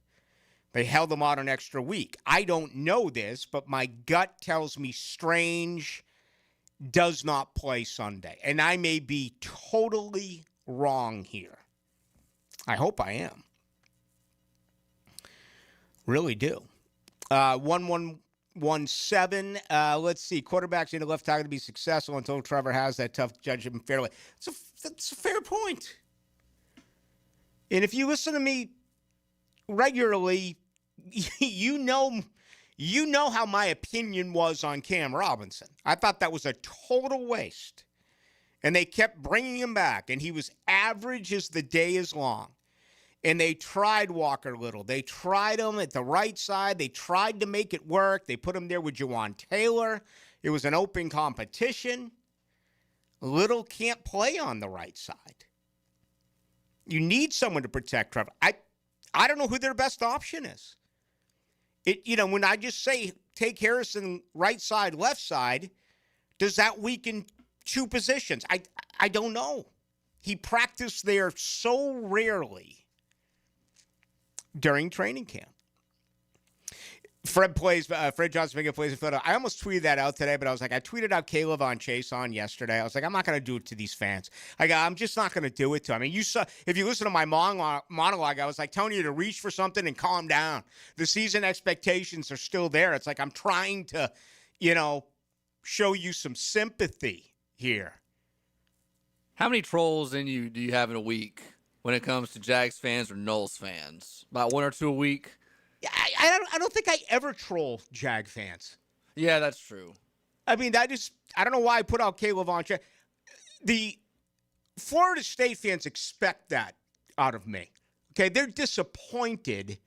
They held him out an extra week. I don't know this, but my gut tells me Strange does not play Sunday. And I may be totally wrong here. I hope I am. Really do. 1117. Let's see. Quarterbacks need a left tackle to be successful until Trevor has that tough judge him fairly. That's a fair point. And if you listen to me regularly, you know how my opinion was on Cam Robinson. I thought that was a total waste. And they kept bringing him back, and he was average as the day is long. And they tried Walker Little. They tried him at the right side. They tried to make it work. They put him there with Jawan Taylor. It was an open competition. Little can't play on the right side. You need someone to protect Trevor. I don't know who their best option is. When I just say take Harrison right side, left side, does that weaken two positions? I don't know. He practiced there so rarely during training camp. Fred Johnson plays in Philadelphia. I almost tweeted that out today, but I was like, I tweeted out Caleb on Chase on yesterday. I was like, I'm not going to do it to these fans. I'm just not going to do it to them. I mean, if you listen to my monologue, I was like telling you to reach for something and calm down. The season expectations are still there. It's like I'm trying to, show you some sympathy here. How many trolls in you do you have in a week when it comes to Jags fans or Knowles fans? About 1 or 2 a week? I don't think I ever troll Jag fans. Yeah, that's true. I mean, I don't know why I put out Caleb on check. The Florida State fans expect that out of me. Okay, they're disappointed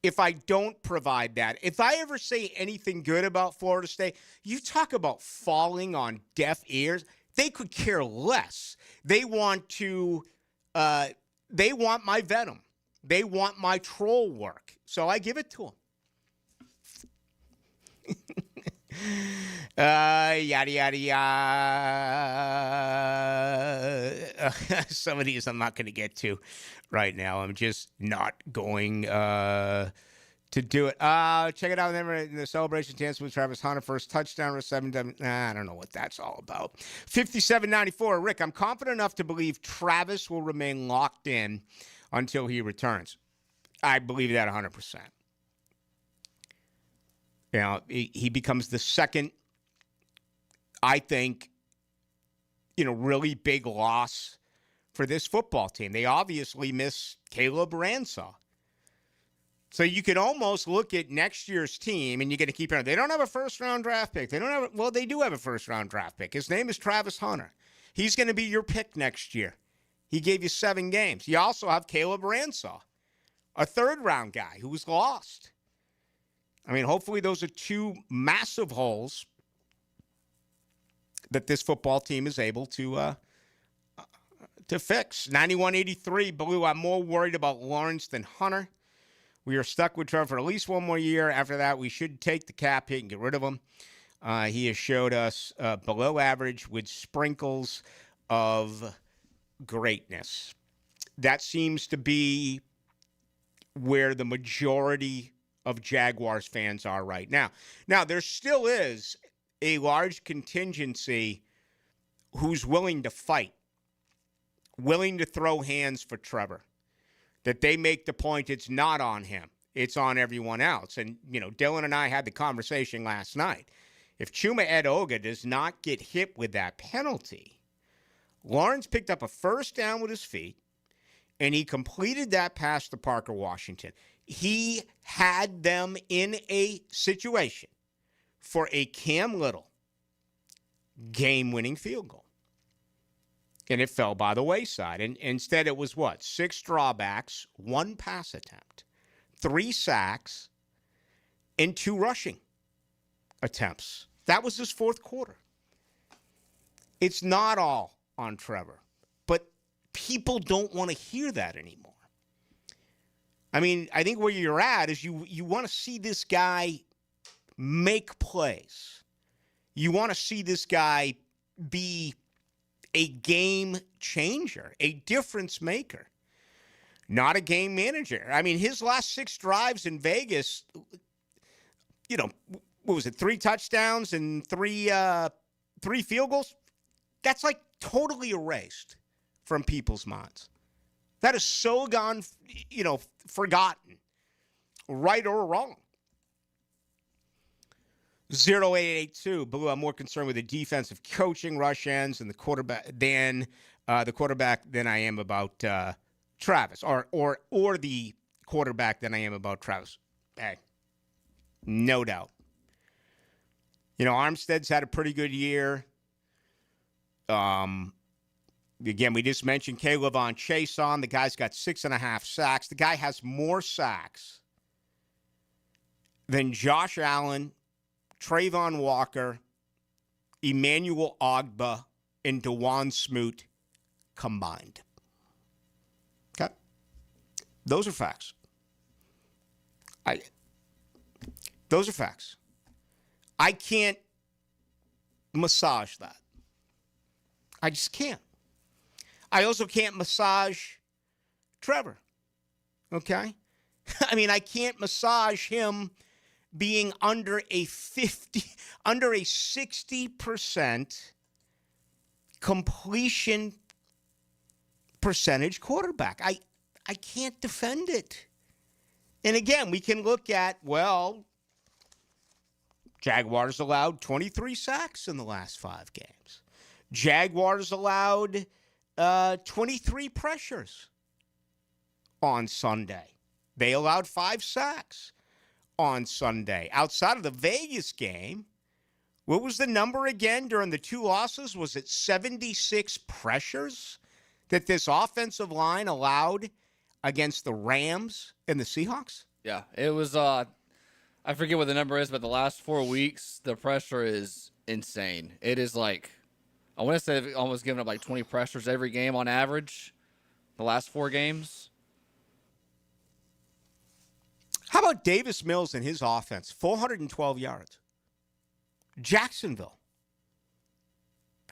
if I don't provide that. If I ever say anything good about Florida State, you talk about falling on deaf ears. They could care less. They want my venom. They want my troll work. So I give it to them. Yada, yada, yada. Some of these I'm not going to get to right now. I'm just not going to do it. Check it out in the celebration dance with Travis Hunter. First touchdown reception. I don't know what that's all about. 57-94. Rick, I'm confident enough to believe Travis will remain locked in until he returns. I believe that 100%. He becomes the second, I think, really big loss for this football team. They obviously miss Caleb Ransaw. So you could almost look at next year's team, and you're going to keep hearing, they don't have a first-round draft pick. They do have a first-round draft pick. His name is Travis Hunter. He's going to be your pick next year. He gave you 7 games. You also have Caleb Ransaw, a third-round guy who was lost. I mean, hopefully those are 2 massive holes that this football team is able to fix. 91-83, Ballou, I'm more worried about Lawrence than Hunter. We are stuck with Trevor for at least 1 more year. After that, we should take the cap hit and get rid of him. He has showed us below average with sprinkles of greatness. That seems to be where the majority of Jaguars fans are right now. Now, there still is a large contingency who's willing to fight, willing to throw hands for Trevor, that they make the point it's not on him. It's on everyone else. And, Dylan and I had the conversation last night. If Chuma Edoga does not get hit with that penalty, Lawrence picked up a first down with his feet, and he completed that pass to Parker Washington. He had them in a situation for a Cam Little game-winning field goal. And it fell by the wayside. And instead it was 6 drawbacks, 1 pass attempt, 3 sacks, and 2 rushing attempts. That was his fourth quarter. It's not all on Trevor, but people don't want to hear that anymore. I mean, I think where you're at is you want to see this guy make plays. You want to see this guy be a game changer, a difference maker, not a game manager. I mean, his last 6 drives in Vegas, what was it, 3 touchdowns and 3 field goals? That's like totally erased from people's minds. That is so gone, forgotten, right or wrong. 0882, Ballou, I'm more concerned with the defensive coaching, rush ends, and the quarterback than I am about Travis, or the quarterback than I am about Travis. Hey, no doubt. Armstead's had a pretty good year. Again, we just mentioned Caleb on Chase on. The guy's got 6.5 sacks. The guy has more sacks than Josh Allen, Trayvon Walker, Emmanuel Ogbah, and DeJuan Smoot combined. Okay? Those are facts. Those are facts. I can't massage that. I just can't. I also can't massage Trevor. Okay? I mean, I can't massage him being under a 60% completion percentage quarterback. I can't defend it. And again, we can look at, well, Jaguars allowed 23 sacks in the last 5 games. Jaguars allowed 23 pressures on Sunday. They allowed 5 sacks on Sunday. Outside of the Vegas game, what was the number again during the 2 losses? Was it 76 pressures that this offensive line allowed against the Rams and the Seahawks? Yeah, it was, I forget what the number is, but the last 4 weeks, the pressure is insane. It is like, I want to say they've almost given up like 20 pressures every game on average, the last 4 games. How about Davis Mills and his offense? 412 yards. Jacksonville,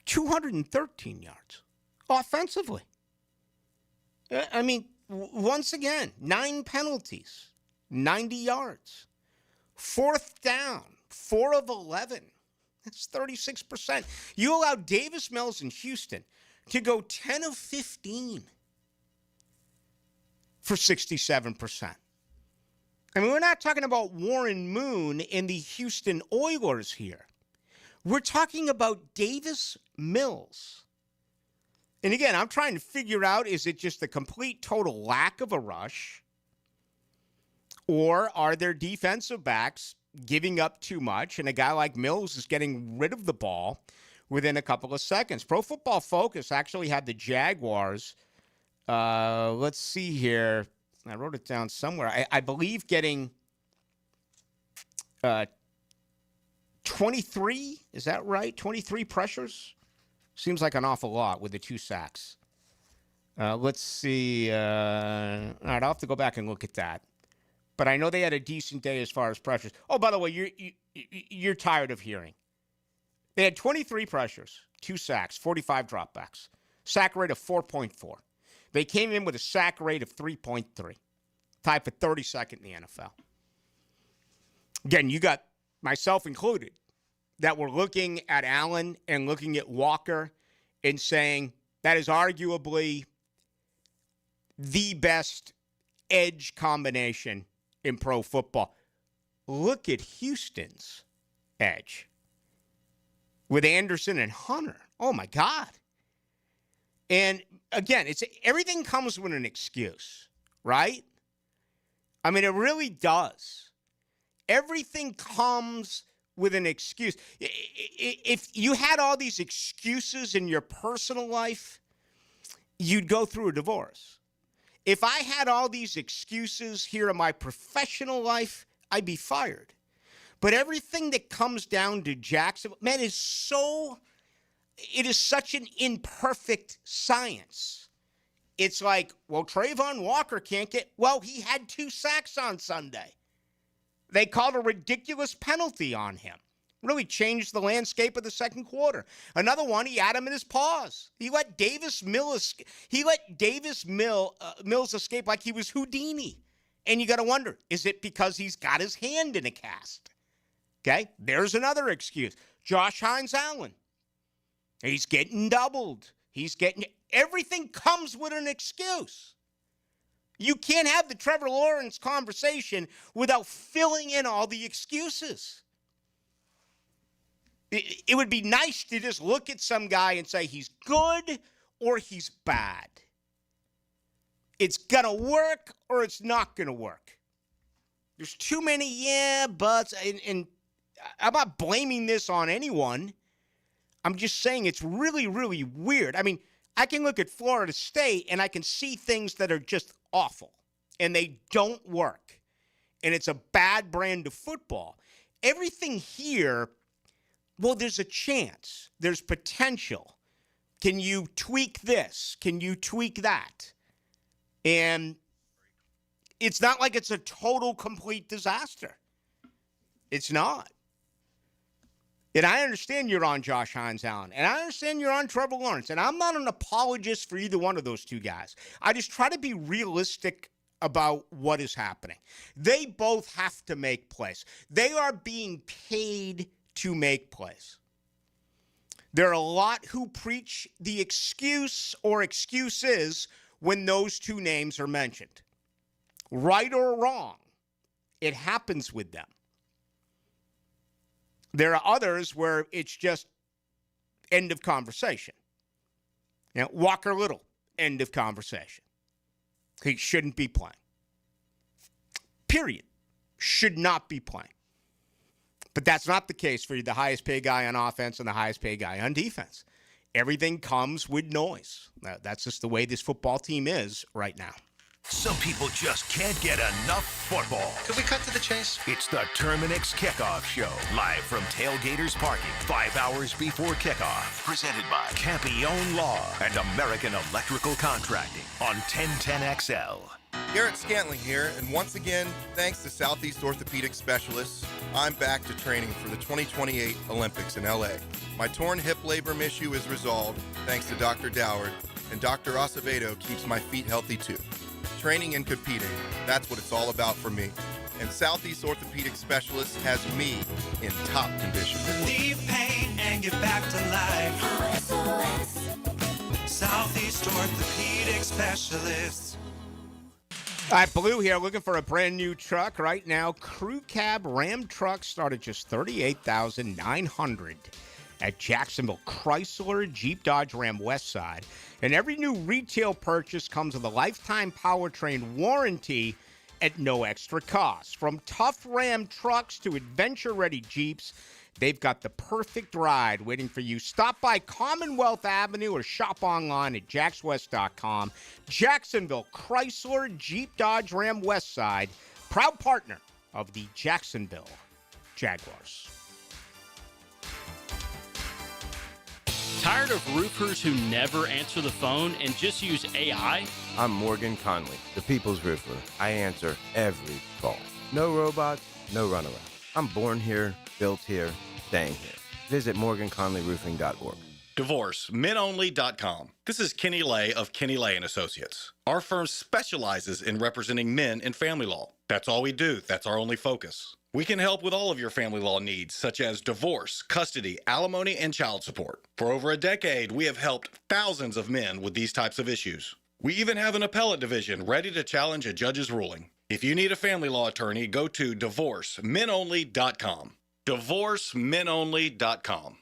213 yards offensively. I mean, once again, 9 penalties, 90 yards. 4th down, 4 of 11. That's 36%. You allowed Davis Mills in Houston to go 10 of 15 for 67%. I mean, we're not talking about Warren Moon and the Houston Oilers here. We're talking about Davis Mills. And again, I'm trying to figure out, is it just a complete total lack of a rush? Or are their defensive backs giving up too much, and a guy like Mills is getting rid of the ball within a couple of seconds? Pro Football Focus actually had the Jaguars, let's see here. I wrote it down somewhere. I believe getting 23, is that right? 23 pressures? Seems like an awful lot with the 2 sacks. Let's see. All right, I'll have to go back and look at that. But I know they had a decent day as far as pressures. Oh, by the way, you're tired of hearing. They had 23 pressures, 2 sacks, 45 dropbacks, sack rate of 4.4. They came in with a sack rate of 3.3, tied for 32nd in the NFL. Again, you got myself included that were looking at Allen and looking at Walker and saying that is arguably the best edge combination in pro football. Look at Houston's edge with Anderson and Hunter. Oh, my God. And, again, everything comes with an excuse, right? I mean, it really does. Everything comes with an excuse. If you had all these excuses in your personal life, you'd go through a divorce. If I had all these excuses here in my professional life, I'd be fired. But everything that comes down to Jacksonville, man, it is such an imperfect science. It's like, well, Trayvon Walker can't get, well, he had 2 sacks on Sunday. They called a ridiculous penalty on him. Really changed the landscape of the second quarter. Another one, he had him in his paws. He let Davis Mills escape like he was Houdini. And you got to wonder, is it because he's got his hand in a cast? Okay, there's another excuse. Josh Hines-Allen. He's getting doubled. Everything comes with an excuse. You can't have the Trevor Lawrence conversation without filling in all the excuses. It would be nice to just look at some guy and say he's good or he's bad. It's going to work or it's not going to work. There's too many buts, and I'm not blaming this on anyone. I'm just saying it's really, really weird. I mean, I can look at Florida State and I can see things that are just awful and they don't work. And it's a bad brand of football. Everything here, well, there's a chance. There's potential. Can you tweak this? Can you tweak that? And it's not like it's a total, complete disaster. It's not. And I understand you're on Josh Hines Allen, and I understand you're on Trevor Lawrence, and I'm not an apologist for either one of those two guys. I just try to be realistic about what is happening. They both have to make plays. They are being paid to make plays. There are a lot who preach the excuse or excuses when those two names are mentioned. Right or wrong, it happens with them. There are others where it's just end of conversation. Walker Little, end of conversation. He shouldn't be playing. Period. Should not be playing. But that's not the case for the highest paid guy on offense and the highest paid guy on defense. Everything comes with noise. That's just the way this football team is right now. Some people just can't get enough football. Could we cut to the chase? It's the Terminix Kickoff Show, live from Tailgaters Parking, 5 hours before kickoff. Presented by Campione Law and American Electrical Contracting on 1010XL. Garrett Scantling here, and once again, thanks to Southeast Orthopedic Specialists, I'm back to training for the 2028 Olympics in LA. My torn hip labrum issue is resolved thanks to Dr. Doward, and Dr. Acevedo keeps my feet healthy too. Training and competing, that's what it's all about for me. And Southeast Orthopedic Specialists has me in top condition. Relieve pain and get back to life. Southeast Orthopedic Specialists. All right, Ballou here, looking for a brand new truck right now. Crew Cab Ram trucks start at just $38,900 at Jacksonville Chrysler, Jeep, Dodge, Ram West Side. And every new retail purchase comes with a lifetime powertrain warranty at no extra cost. From tough Ram trucks to adventure-ready Jeeps, they've got the perfect ride waiting for you. Stop by Commonwealth Avenue or shop online at jackswest.com. Jacksonville Chrysler, Jeep, Dodge, Ram West Side, proud partner of the Jacksonville Jaguars. Tired of roofers who never answer the phone and just use AI? I'm Morgan Conley, the People's Roofer. I answer every call. No robots, no runaround. I'm born here, built here, staying here. Visit morganconleyroofing.org. DivorceMenOnly.com. This is Kenny Lay of Kenny Lay & Associates. Our firm specializes in representing men in family law. That's all we do. That's our only focus. We can help with all of your family law needs, such as divorce, custody, alimony, and child support. For over a decade, we have helped thousands of men with these types of issues. We even have an appellate division ready to challenge a judge's ruling. If you need a family law attorney, go to DivorceMenOnly.com. DivorceMenOnly.com.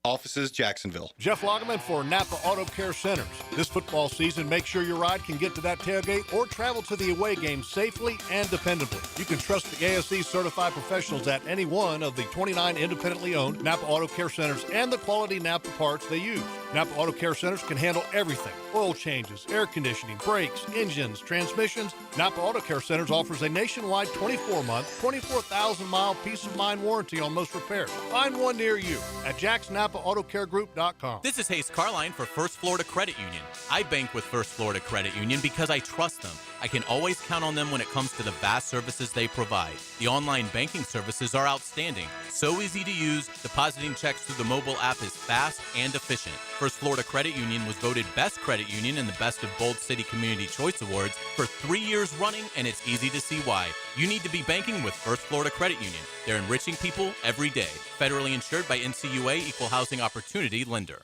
Offices, Jacksonville. Jeff Lagerman for Napa Auto Care Centers. This football season, make sure your ride can get to that tailgate or travel to the away game safely and dependably. You can trust the ASE certified professionals at any one of the 29 independently owned Napa Auto Care Centers and the quality Napa parts they use. Napa Auto Care Centers can handle everything: oil changes, air conditioning, brakes, engines, transmissions. Napa Auto Care Centers offers a nationwide 24-month, 24,000-mile peace-of-mind warranty on most repairs. Find one near you at JacksNapaAutoCareGroup.com. This is Hayes Carline for First Florida Credit Union. I bank with First Florida Credit Union because I trust them. I can always count on them when it comes to the vast services they provide. The online banking services are outstanding. So easy to use, depositing checks through the mobile app is fast and efficient. First Florida Credit Union was voted Best Credit Union in the Best of Bold City Community Choice Awards for 3 years running, and it's easy to see why. You need to be banking with First Florida Credit Union. They're enriching people every day. Federally insured by NCUA, Equal Housing Opportunity Lender.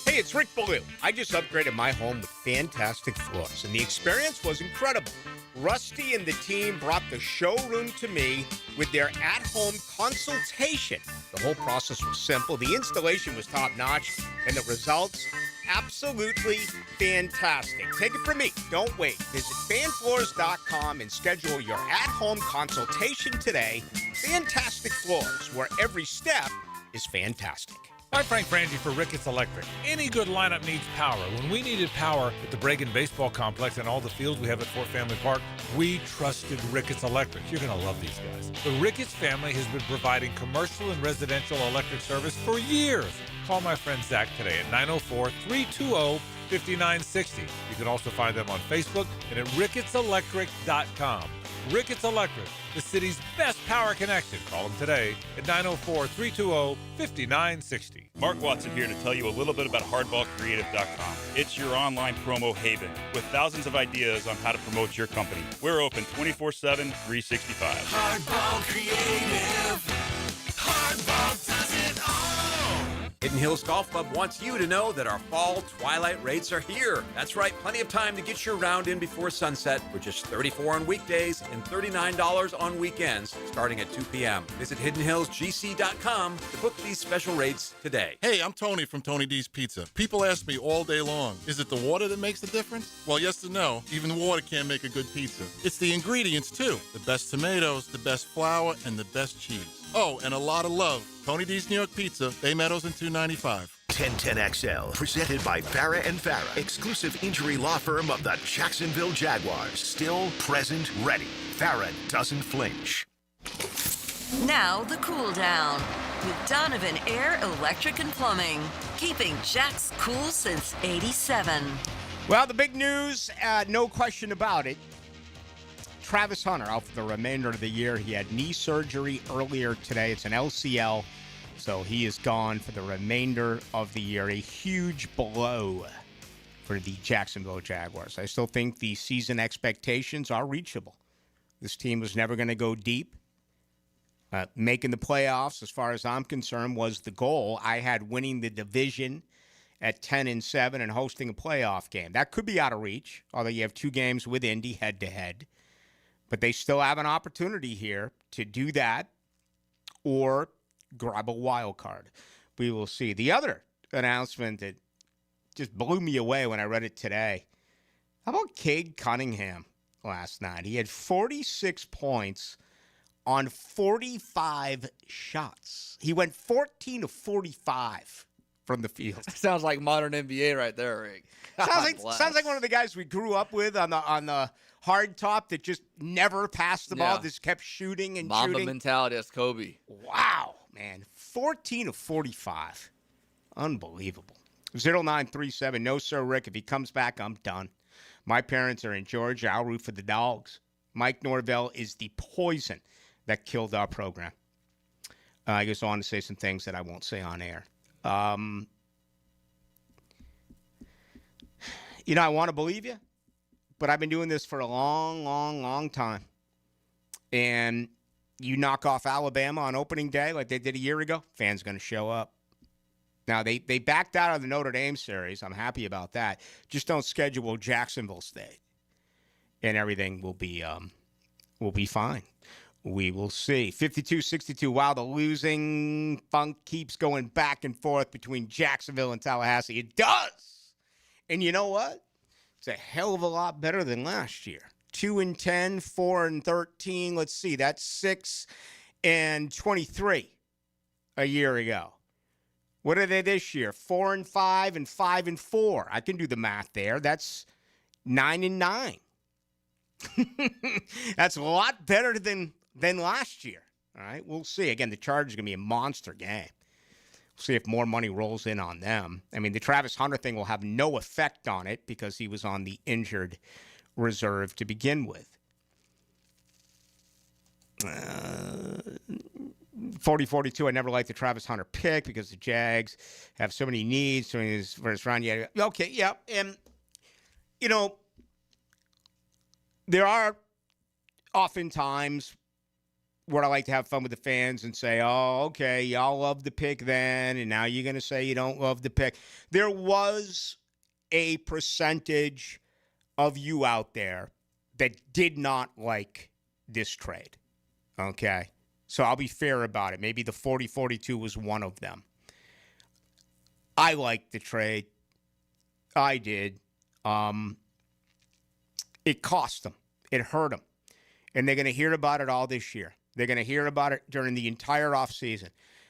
Hey, it's Rick Ballou. I just upgraded my home with fantastic floors, and the experience was incredible. Rusty and the team brought the showroom to me with their at-home consultation. The whole process was simple, the installation was top-notch, and the results, absolutely fantastic. Take it from me. Don't wait. Visit fanfloors.com and schedule your at-home consultation today. Fantastic floors, where every step is fantastic. I'm Frank Frangie for Ricketts Electric. Any good lineup needs power. When we needed power at the Bragan Baseball Complex and all the fields we have at Fort Family Park, we trusted Ricketts Electric. You're going to love these guys. The Ricketts family has been providing commercial and residential electric service for years. Call my friend Zach today at 904-320-5960. You can also find them on Facebook and at RickettsElectric.com. Ricketts Electric, the city's best power connection. Call them today at 904-320-5960. Mark Watson here to tell you a little bit about hardballcreative.com. It's your online promo haven with thousands of ideas on how to promote your company. We're open 24/7, 365. Hardball Creative. Hardball does it all. Hidden Hills Golf Club wants you to know that our fall twilight rates are here. That's right, plenty of time to get your round in before sunset for just $34 on weekdays and $39 on weekends, starting at 2 p.m. Visit hiddenhillsgc.com to book these special rates today. Hey, I'm Tony from Tony D's Pizza. People ask me all day long, is it the water that makes the difference? Well, yes and no. Even water can't make a good pizza. It's the ingredients, too. The best tomatoes, the best flour, and the best cheese. Oh, and a lot of love. Tony D's New York Pizza, Bay Meadows and 295. 1010XL, presented by Farah and Farah, exclusive injury law firm of the Jacksonville Jaguars. Still, present, ready. Farah doesn't flinch. Now the cool down with Donovan Air, Electric and Plumbing, keeping Jack's cool since '87. Well, the big news, no question about it. Travis Hunter out for the remainder of the year. He had knee surgery earlier today. It's an LCL, so he is gone for the remainder of the year. A huge blow for the Jacksonville Jaguars. I still think the season expectations are reachable. This team was never going to go deep. Making the playoffs, as far as I'm concerned, was the goal. I had winning the division at 10-7 and hosting a playoff game. That could be out of reach, although you have 2 games with Indy head-to-head. But they still have an opportunity here to do that or grab a wild card. We will see. The other announcement that just blew me away when I read it today. How about Cade Cunningham last night? He had 46 points on 45 shots. He went 14 of 45 from the field. Sounds like modern NBA right there, Rick. Sounds like one of the guys we grew up with on the hard top that just never passed the ball, just kept shooting and Mamba shooting. mentality, that's Kobe. Wow, man. 14 of 45. Unbelievable. 0937, no, sir, Rick. If he comes back, I'm done. My parents are in Georgia. I'll root for the Dogs. Mike Norvell is the poison that killed our program. I goes on to say some things that I won't say on air. I want to believe you, but I've been doing this for a long, long, long time. And you knock off Alabama on opening day like they did a year ago, fans going to show up. Now, they backed out of the Notre Dame series. I'm happy about that. Just don't schedule Jacksonville State. And everything will be fine. We will see. 52-62. Wow, the losing funk keeps going back and forth between Jacksonville and Tallahassee. It does. And you know what? It's a hell of a lot better than last year. 2-10, 4-13. Let's see. That's 6-23 a year ago. What are they this year? 4-5 and 5-4. I can do the math there. That's 9-9. That's a lot better than last year. All right, we'll see. Again, the Chargers are going to be a monster game. We'll see if more money rolls in on them. I mean, the Travis Hunter thing will have no effect on it because he was on the injured reserve to begin with. 40-42, I never liked the Travis Hunter pick because the Jags have so many needs. So his first round, yeah. Okay, yeah. And, there are often times where I like to have fun with the fans and say, oh, okay, y'all love the pick then, and now you're going to say you don't love the pick. There was a percentage of you out there that did not like this trade, okay? So I'll be fair about it. Maybe the 40-42 was one of them. I liked the trade. I did. It cost them. It hurt them. And they're going to hear about it all this year. They're going to hear about it during the entire offseason.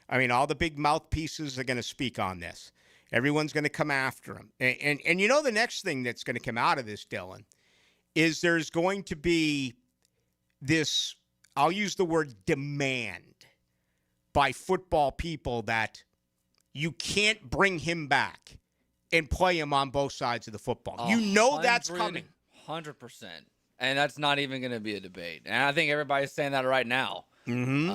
I mean, all the big mouthpieces are going to speak on this. Everyone's going to come after him. And you know the next thing that's going to come out of this, Dylan, is there's going to be this, I'll use the word demand by football people that you can't bring him back and play him on both sides of the football. You know that's coming. 100%. And that's not even going to be a debate. And I think everybody's saying that right now. Mm-hmm.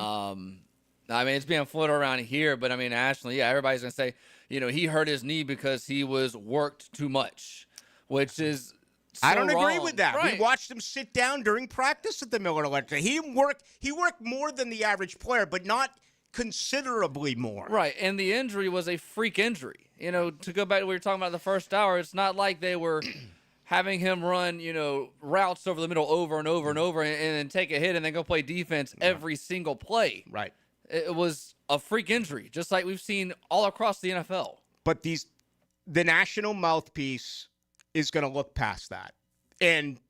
I mean, it's being floated around here, but I mean, nationally, yeah, everybody's going to say, he hurt his knee because he was worked too much, which is I don't agree wrong. with that. Right. We watched him sit down during practice at the Miller Electric. He didn't work. He worked more than the average player, but not considerably more. Right, and the injury was a freak injury. To go back to what we were talking about in the first hour, it's not like they were having him run, routes over the middle over and over and over and then take a hit and then go play defense every single play. Right. It was a freak injury, just like we've seen all across the NFL. But the national mouthpiece is going to look past that. And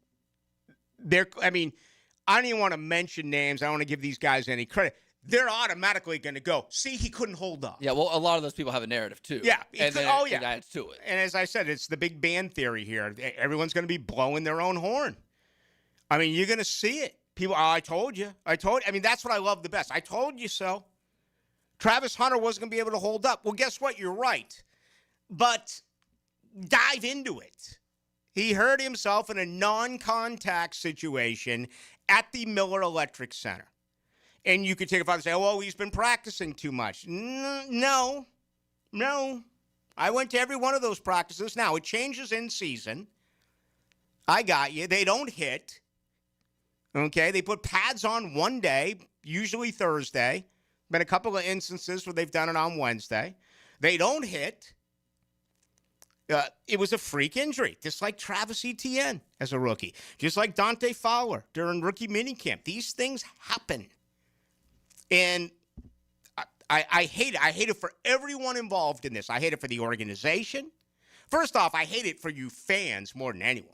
I don't even want to mention names. I don't want to give these guys any credit. They're automatically going to go, see, he couldn't hold up. Yeah, well, a lot of those people have a narrative, too. Yeah. And then it adds to it. And as I said, it's the big band theory here. Everyone's going to be blowing their own horn. I mean, you're going to see it. People, I told you. I mean, that's what I love the best. I told you so. Travis Hunter wasn't going to be able to hold up. Well, guess what? You're right. But dive into it. He hurt himself in a non-contact situation at the Miller Electric Center. And you could take it out and say, oh, he's been practicing too much. No. I went to every one of those practices. Now, it changes in season. I got you. They don't hit. Okay? They put pads on one day, usually Thursday. Been a couple of instances where they've done it on Wednesday. They don't hit. It was a freak injury, just like Travis Etienne as a rookie, just like Dante Fowler during rookie minicamp. These things happen. And I hate it. I hate it for everyone involved in this. I hate it for the organization. First off, I hate it for you fans more than anyone.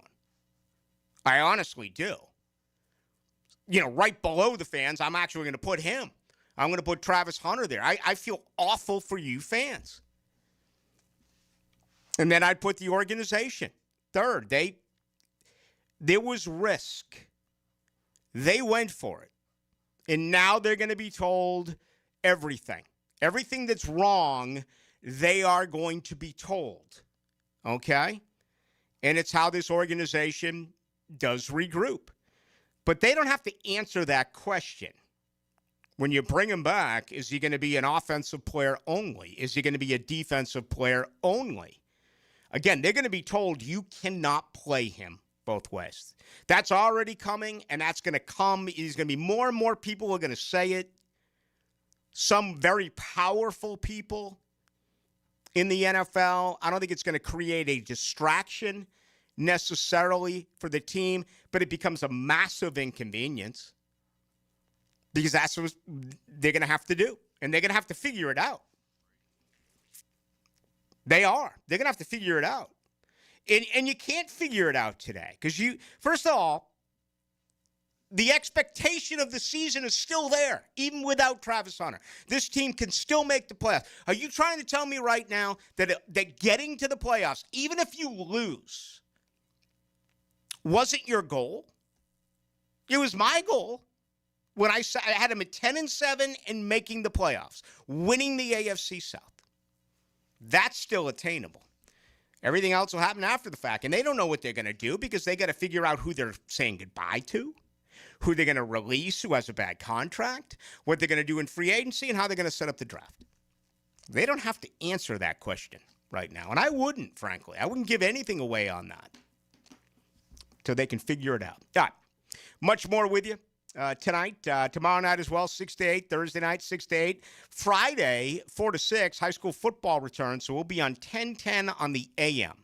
I honestly do. Right below the fans, I'm actually going to put him. I'm going to put Travis Hunter there. I feel awful for you fans. And then I'd put the organization third. There was risk. They went for it. And now they're going to be told everything. Everything that's wrong, they are going to be told. Okay? And it's how this organization does regroup. But they don't have to answer that question. When you bring him back, is he going to be an offensive player only? Is he going to be a defensive player only? Again, they're going to be told you cannot play him both ways. That's already coming, and that's going to come. There's going to be more and more people who are going to say it. Some very powerful people in the NFL. I don't think it's going to create a distraction necessarily for the team, but it becomes a massive inconvenience because that's what they're going to have to do, and they're going to have to figure it out. They are. They're going to have to figure it out. And you can't figure it out today because first of all, the expectation of the season is still there, even without Travis Hunter. This team can still make the playoffs. Are you trying to tell me right now that getting to the playoffs, even if you lose, wasn't your goal? It was my goal when I had them at 10-7 and making the playoffs, winning the AFC South. That's still attainable. Everything else will happen after the fact, and they don't know what they're going to do because they got to figure out who they're saying goodbye to, who they're going to release, who has a bad contract, what they're going to do in free agency, and how they're going to set up the draft. They don't have to answer that question right now, and I wouldn't, frankly. I wouldn't give anything away on that until they can figure it out. All right. Much more with you tonight, tomorrow night as well, 6 to 8, Thursday night, 6 to 8. Friday, 4 to 6, high school football returns, so we'll be on 1010 on the AM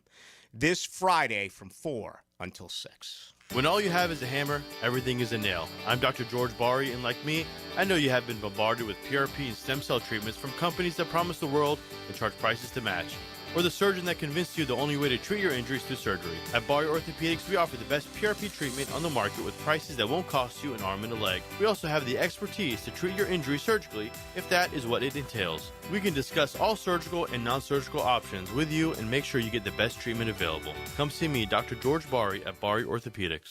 this Friday from 4 until 6. When all you have is a hammer, everything is a nail. I'm Dr. George Bari, and like me, I know you have been bombarded with PRP and stem cell treatments from companies that promise the world and charge prices to match. Or the surgeon that convinced you the only way to treat your injuries through surgery. At Bari Orthopedics, we offer the best PRP treatment on the market with prices that won't cost you an arm and a leg. We also have the expertise to treat your injury surgically if that is what it entails. We can discuss all surgical and non-surgical options with you and make sure you get the best treatment available. Come see me, Dr. George Bari, at Bari Orthopedics.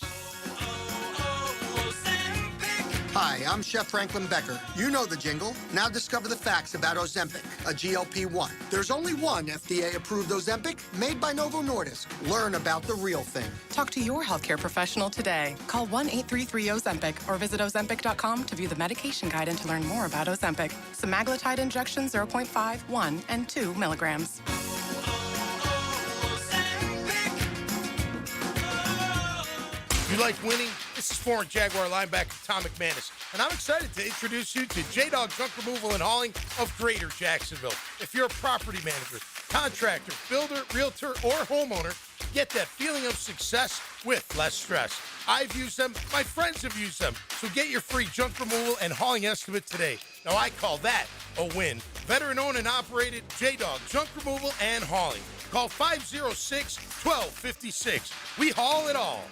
Hi, I'm Chef Franklin Becker. You know the jingle. Now discover the facts about Ozempic, a GLP-1. There's only one FDA-approved Ozempic made by Novo Nordisk. Learn about the real thing. Talk to your healthcare professional today. Call 1-833-OZEMPIC or visit Ozempic.com to view the medication guide and to learn more about Ozempic. Semaglutide injection 0.5, 1, and 2 milligrams. You like winning? This is former Jaguar linebacker Tom McManus, and I'm excited to introduce you to J-Dog Junk Removal and Hauling of Greater Jacksonville. If you're a property manager, contractor, builder, realtor, or homeowner, get that feeling of success with less stress. I've used them. My friends have used them. So get your free junk removal and hauling estimate today. Now, I call that a win. Veteran-owned and operated J-Dog Junk Removal and Hauling. Call 506-1256. We haul it all.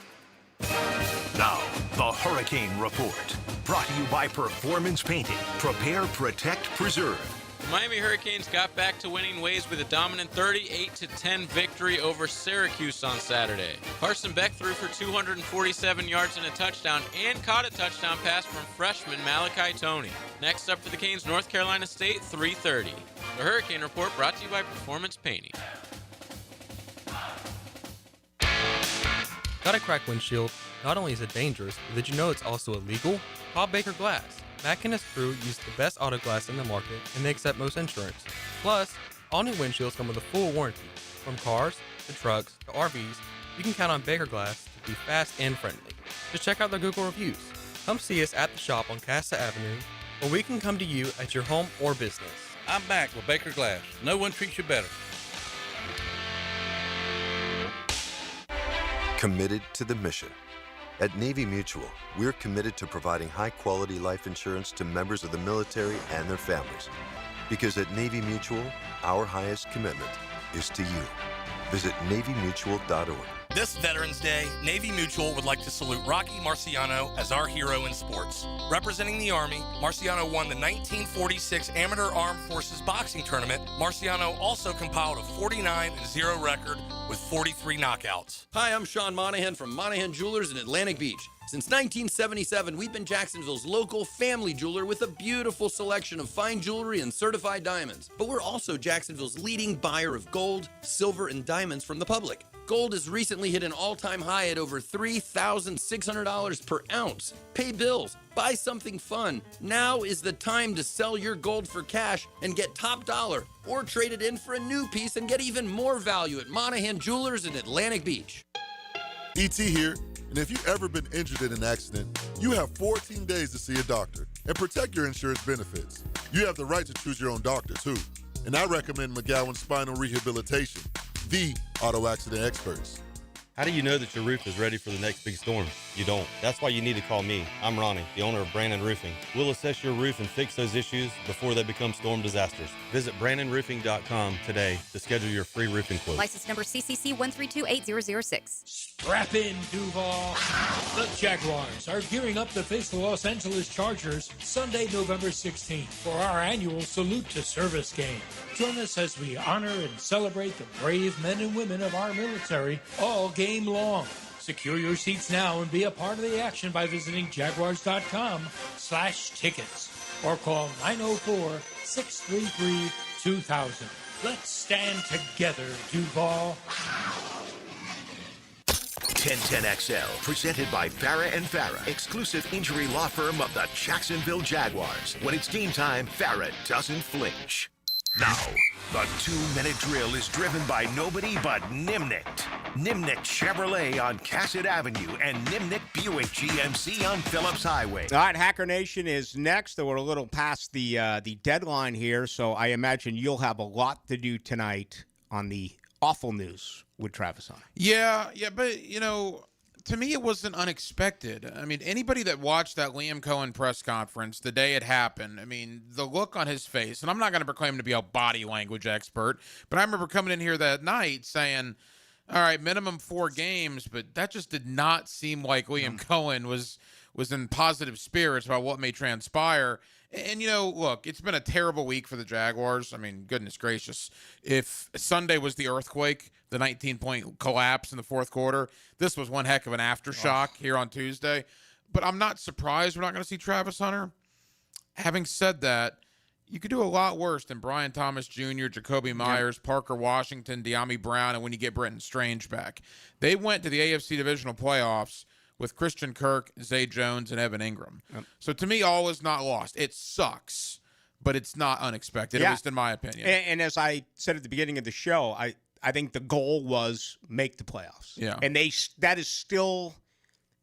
Now, the Hurricane Report. Brought to you by Performance Painting. Prepare, protect, preserve. The Miami Hurricanes got back to winning ways with a dominant 38-10 victory over Syracuse on Saturday. Carson Beck threw for 247 yards and a touchdown and caught a touchdown pass from freshman Malachi Toney. Next up for the Canes, North Carolina State, 3:30. The Hurricane Report brought to you by Performance Painting. Got a cracked windshield? Not only is it dangerous, but did you know it's also illegal? Call Baker Glass. Mack and his crew use the best auto glass in the market, and they accept most insurance. Plus, all new windshields come with a full warranty. From cars, to trucks, to RVs, you can count on Baker Glass to be fast and friendly. Just check out their Google reviews. Come see us at the shop on Casta Avenue, or we can come to you at your home or business. I'm back with Baker Glass. No one treats you better. Committed to the mission. At Navy Mutual, we're committed to providing high-quality life insurance to members of the military and their families. Because at Navy Mutual, our highest commitment is to you. Visit NavyMutual.org. This Veterans Day, Navy Mutual would like to salute Rocky Marciano as our hero in sports. Representing the Army, Marciano won the 1946 Amateur Armed Forces Boxing Tournament. Marciano also compiled a 49-0 record with 43 knockouts. Hi, I'm Sean Monahan from Monahan Jewelers in Atlantic Beach. Since 1977, we've been Jacksonville's local family jeweler with a beautiful selection of fine jewelry and certified diamonds. But we're also Jacksonville's leading buyer of gold, silver, and diamonds from the public. Gold has recently hit an all-time high at over $3,600 per ounce. Pay bills, buy something fun. Now is the time to sell your gold for cash and get top dollar, or trade it in for a new piece and get even more value at Monahan Jewelers in Atlantic Beach. E.T. here, and if you've ever been injured in an accident, you have 14 days to see a doctor and protect your insurance benefits. You have the right to choose your own doctor, too. And I recommend McGowan Spinal Rehabilitation, the auto accident experts. How do you know that your roof is ready for the next big storm? You don't. That's why you need to call me. I'm Ronnie, the owner of Brandon Roofing. We'll assess your roof and fix those issues before they become storm disasters. Visit BrandonRoofing.com today to schedule your free roofing quote. License number CCC 1328006. Strap in, Duval. The Jaguars are gearing up to face the Los Angeles Chargers Sunday, November 16th for our annual Salute to Service game. Join us as we honor and celebrate the brave men and women of our military all game long. Secure your seats now and be a part of the action by visiting jaguars.com/tickets or call 904-633-2000. Let's stand together, Duval. 1010XL, presented by Farah and Farah, exclusive injury law firm of the Jacksonville Jaguars. When it's game time, Farah doesn't flinch. Now, the 2-minute drill is driven by nobody but Nimnicht. Nimnicht Chevrolet on Cassett Avenue and Nimnicht Buick GMC on Phillips Highway. All right, Hacker Nation is next. We're a little past the deadline here, so I imagine you'll have a lot to do tonight on the awful news with Travis on it. Yeah, but, to me it wasn't unexpected. I mean, anybody that watched that Liam Cohen press conference the day it happened, I mean, the look on his face, and I'm not going to proclaim to be a body language expert, but I remember coming in here that night saying, all right, minimum 4 games, but that just did not seem like Liam Cohen was in positive spirits about what may transpire. And, look, it's been a terrible week for the Jaguars. I mean, goodness gracious. If Sunday was the earthquake, the 19-point collapse in the fourth quarter, this was one heck of an aftershock here on Tuesday. but I'm not surprised we're not going to see Travis Hunter. Having said that, you could do a lot worse than Brian Thomas Jr., Jacoby Myers, Parker Washington, De'Ami Brown, and when you get Brenton Strange back. They went to the AFC Divisional Playoffs with Christian Kirk, Zay Jones, and Evan Ingram. So to me, all is not lost. It sucks, but it's not unexpected, at least in my opinion. And as I said at the beginning of the show, I think the goal was make the playoffs. Yeah. And that is still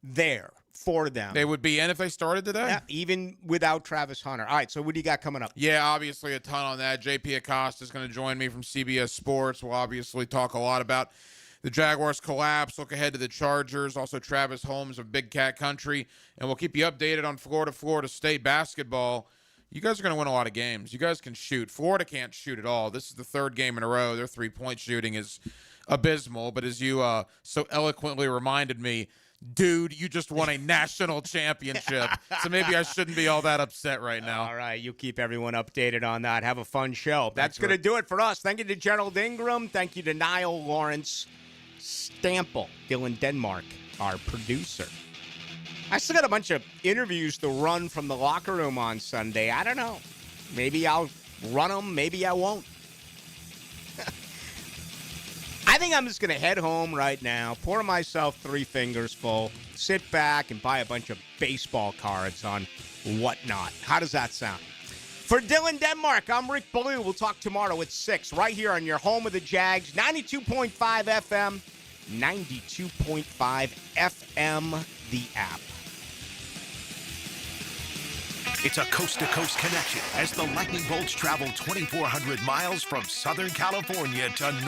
there for them. They would be in if they started today? Yeah, even without Travis Hunter. All right, so what do you got coming up? Yeah, obviously a ton on that. JP Acosta is going to join me from CBS Sports. We'll obviously talk a lot about the Jaguars' collapse, look ahead to the Chargers, also Travis Holmes of Big Cat Country, and we'll keep you updated on Florida State basketball. You guys are going to win a lot of games. You guys can shoot. Florida can't shoot at all. This is the third game in a row. Their three-point shooting is abysmal, but as you so eloquently reminded me, dude, you just won a national championship, so maybe I shouldn't be all that upset right now. All right, you keep everyone updated on that. Have a fun show. That's going to do it for us. Thank you to Gerald Ingram. Thank you to Niall Lawrence Stample, Dylan Denmark, our producer. I still got a bunch of interviews to run from the locker room on Sunday. I don't know. Maybe I'll run them. Maybe I won't. I think I'm just going to head home right now, pour myself 3 fingers full, sit back and buy a bunch of baseball cards on Whatnot. How does that sound? For Dylan Denmark, I'm Rick Ballou. We'll talk tomorrow at 6 right here on your home of the Jags, 92.5 FM, 92.5 FM, the app. It's a coast-to-coast connection as the Lightning Bolts travel 2,400 miles from Southern California to North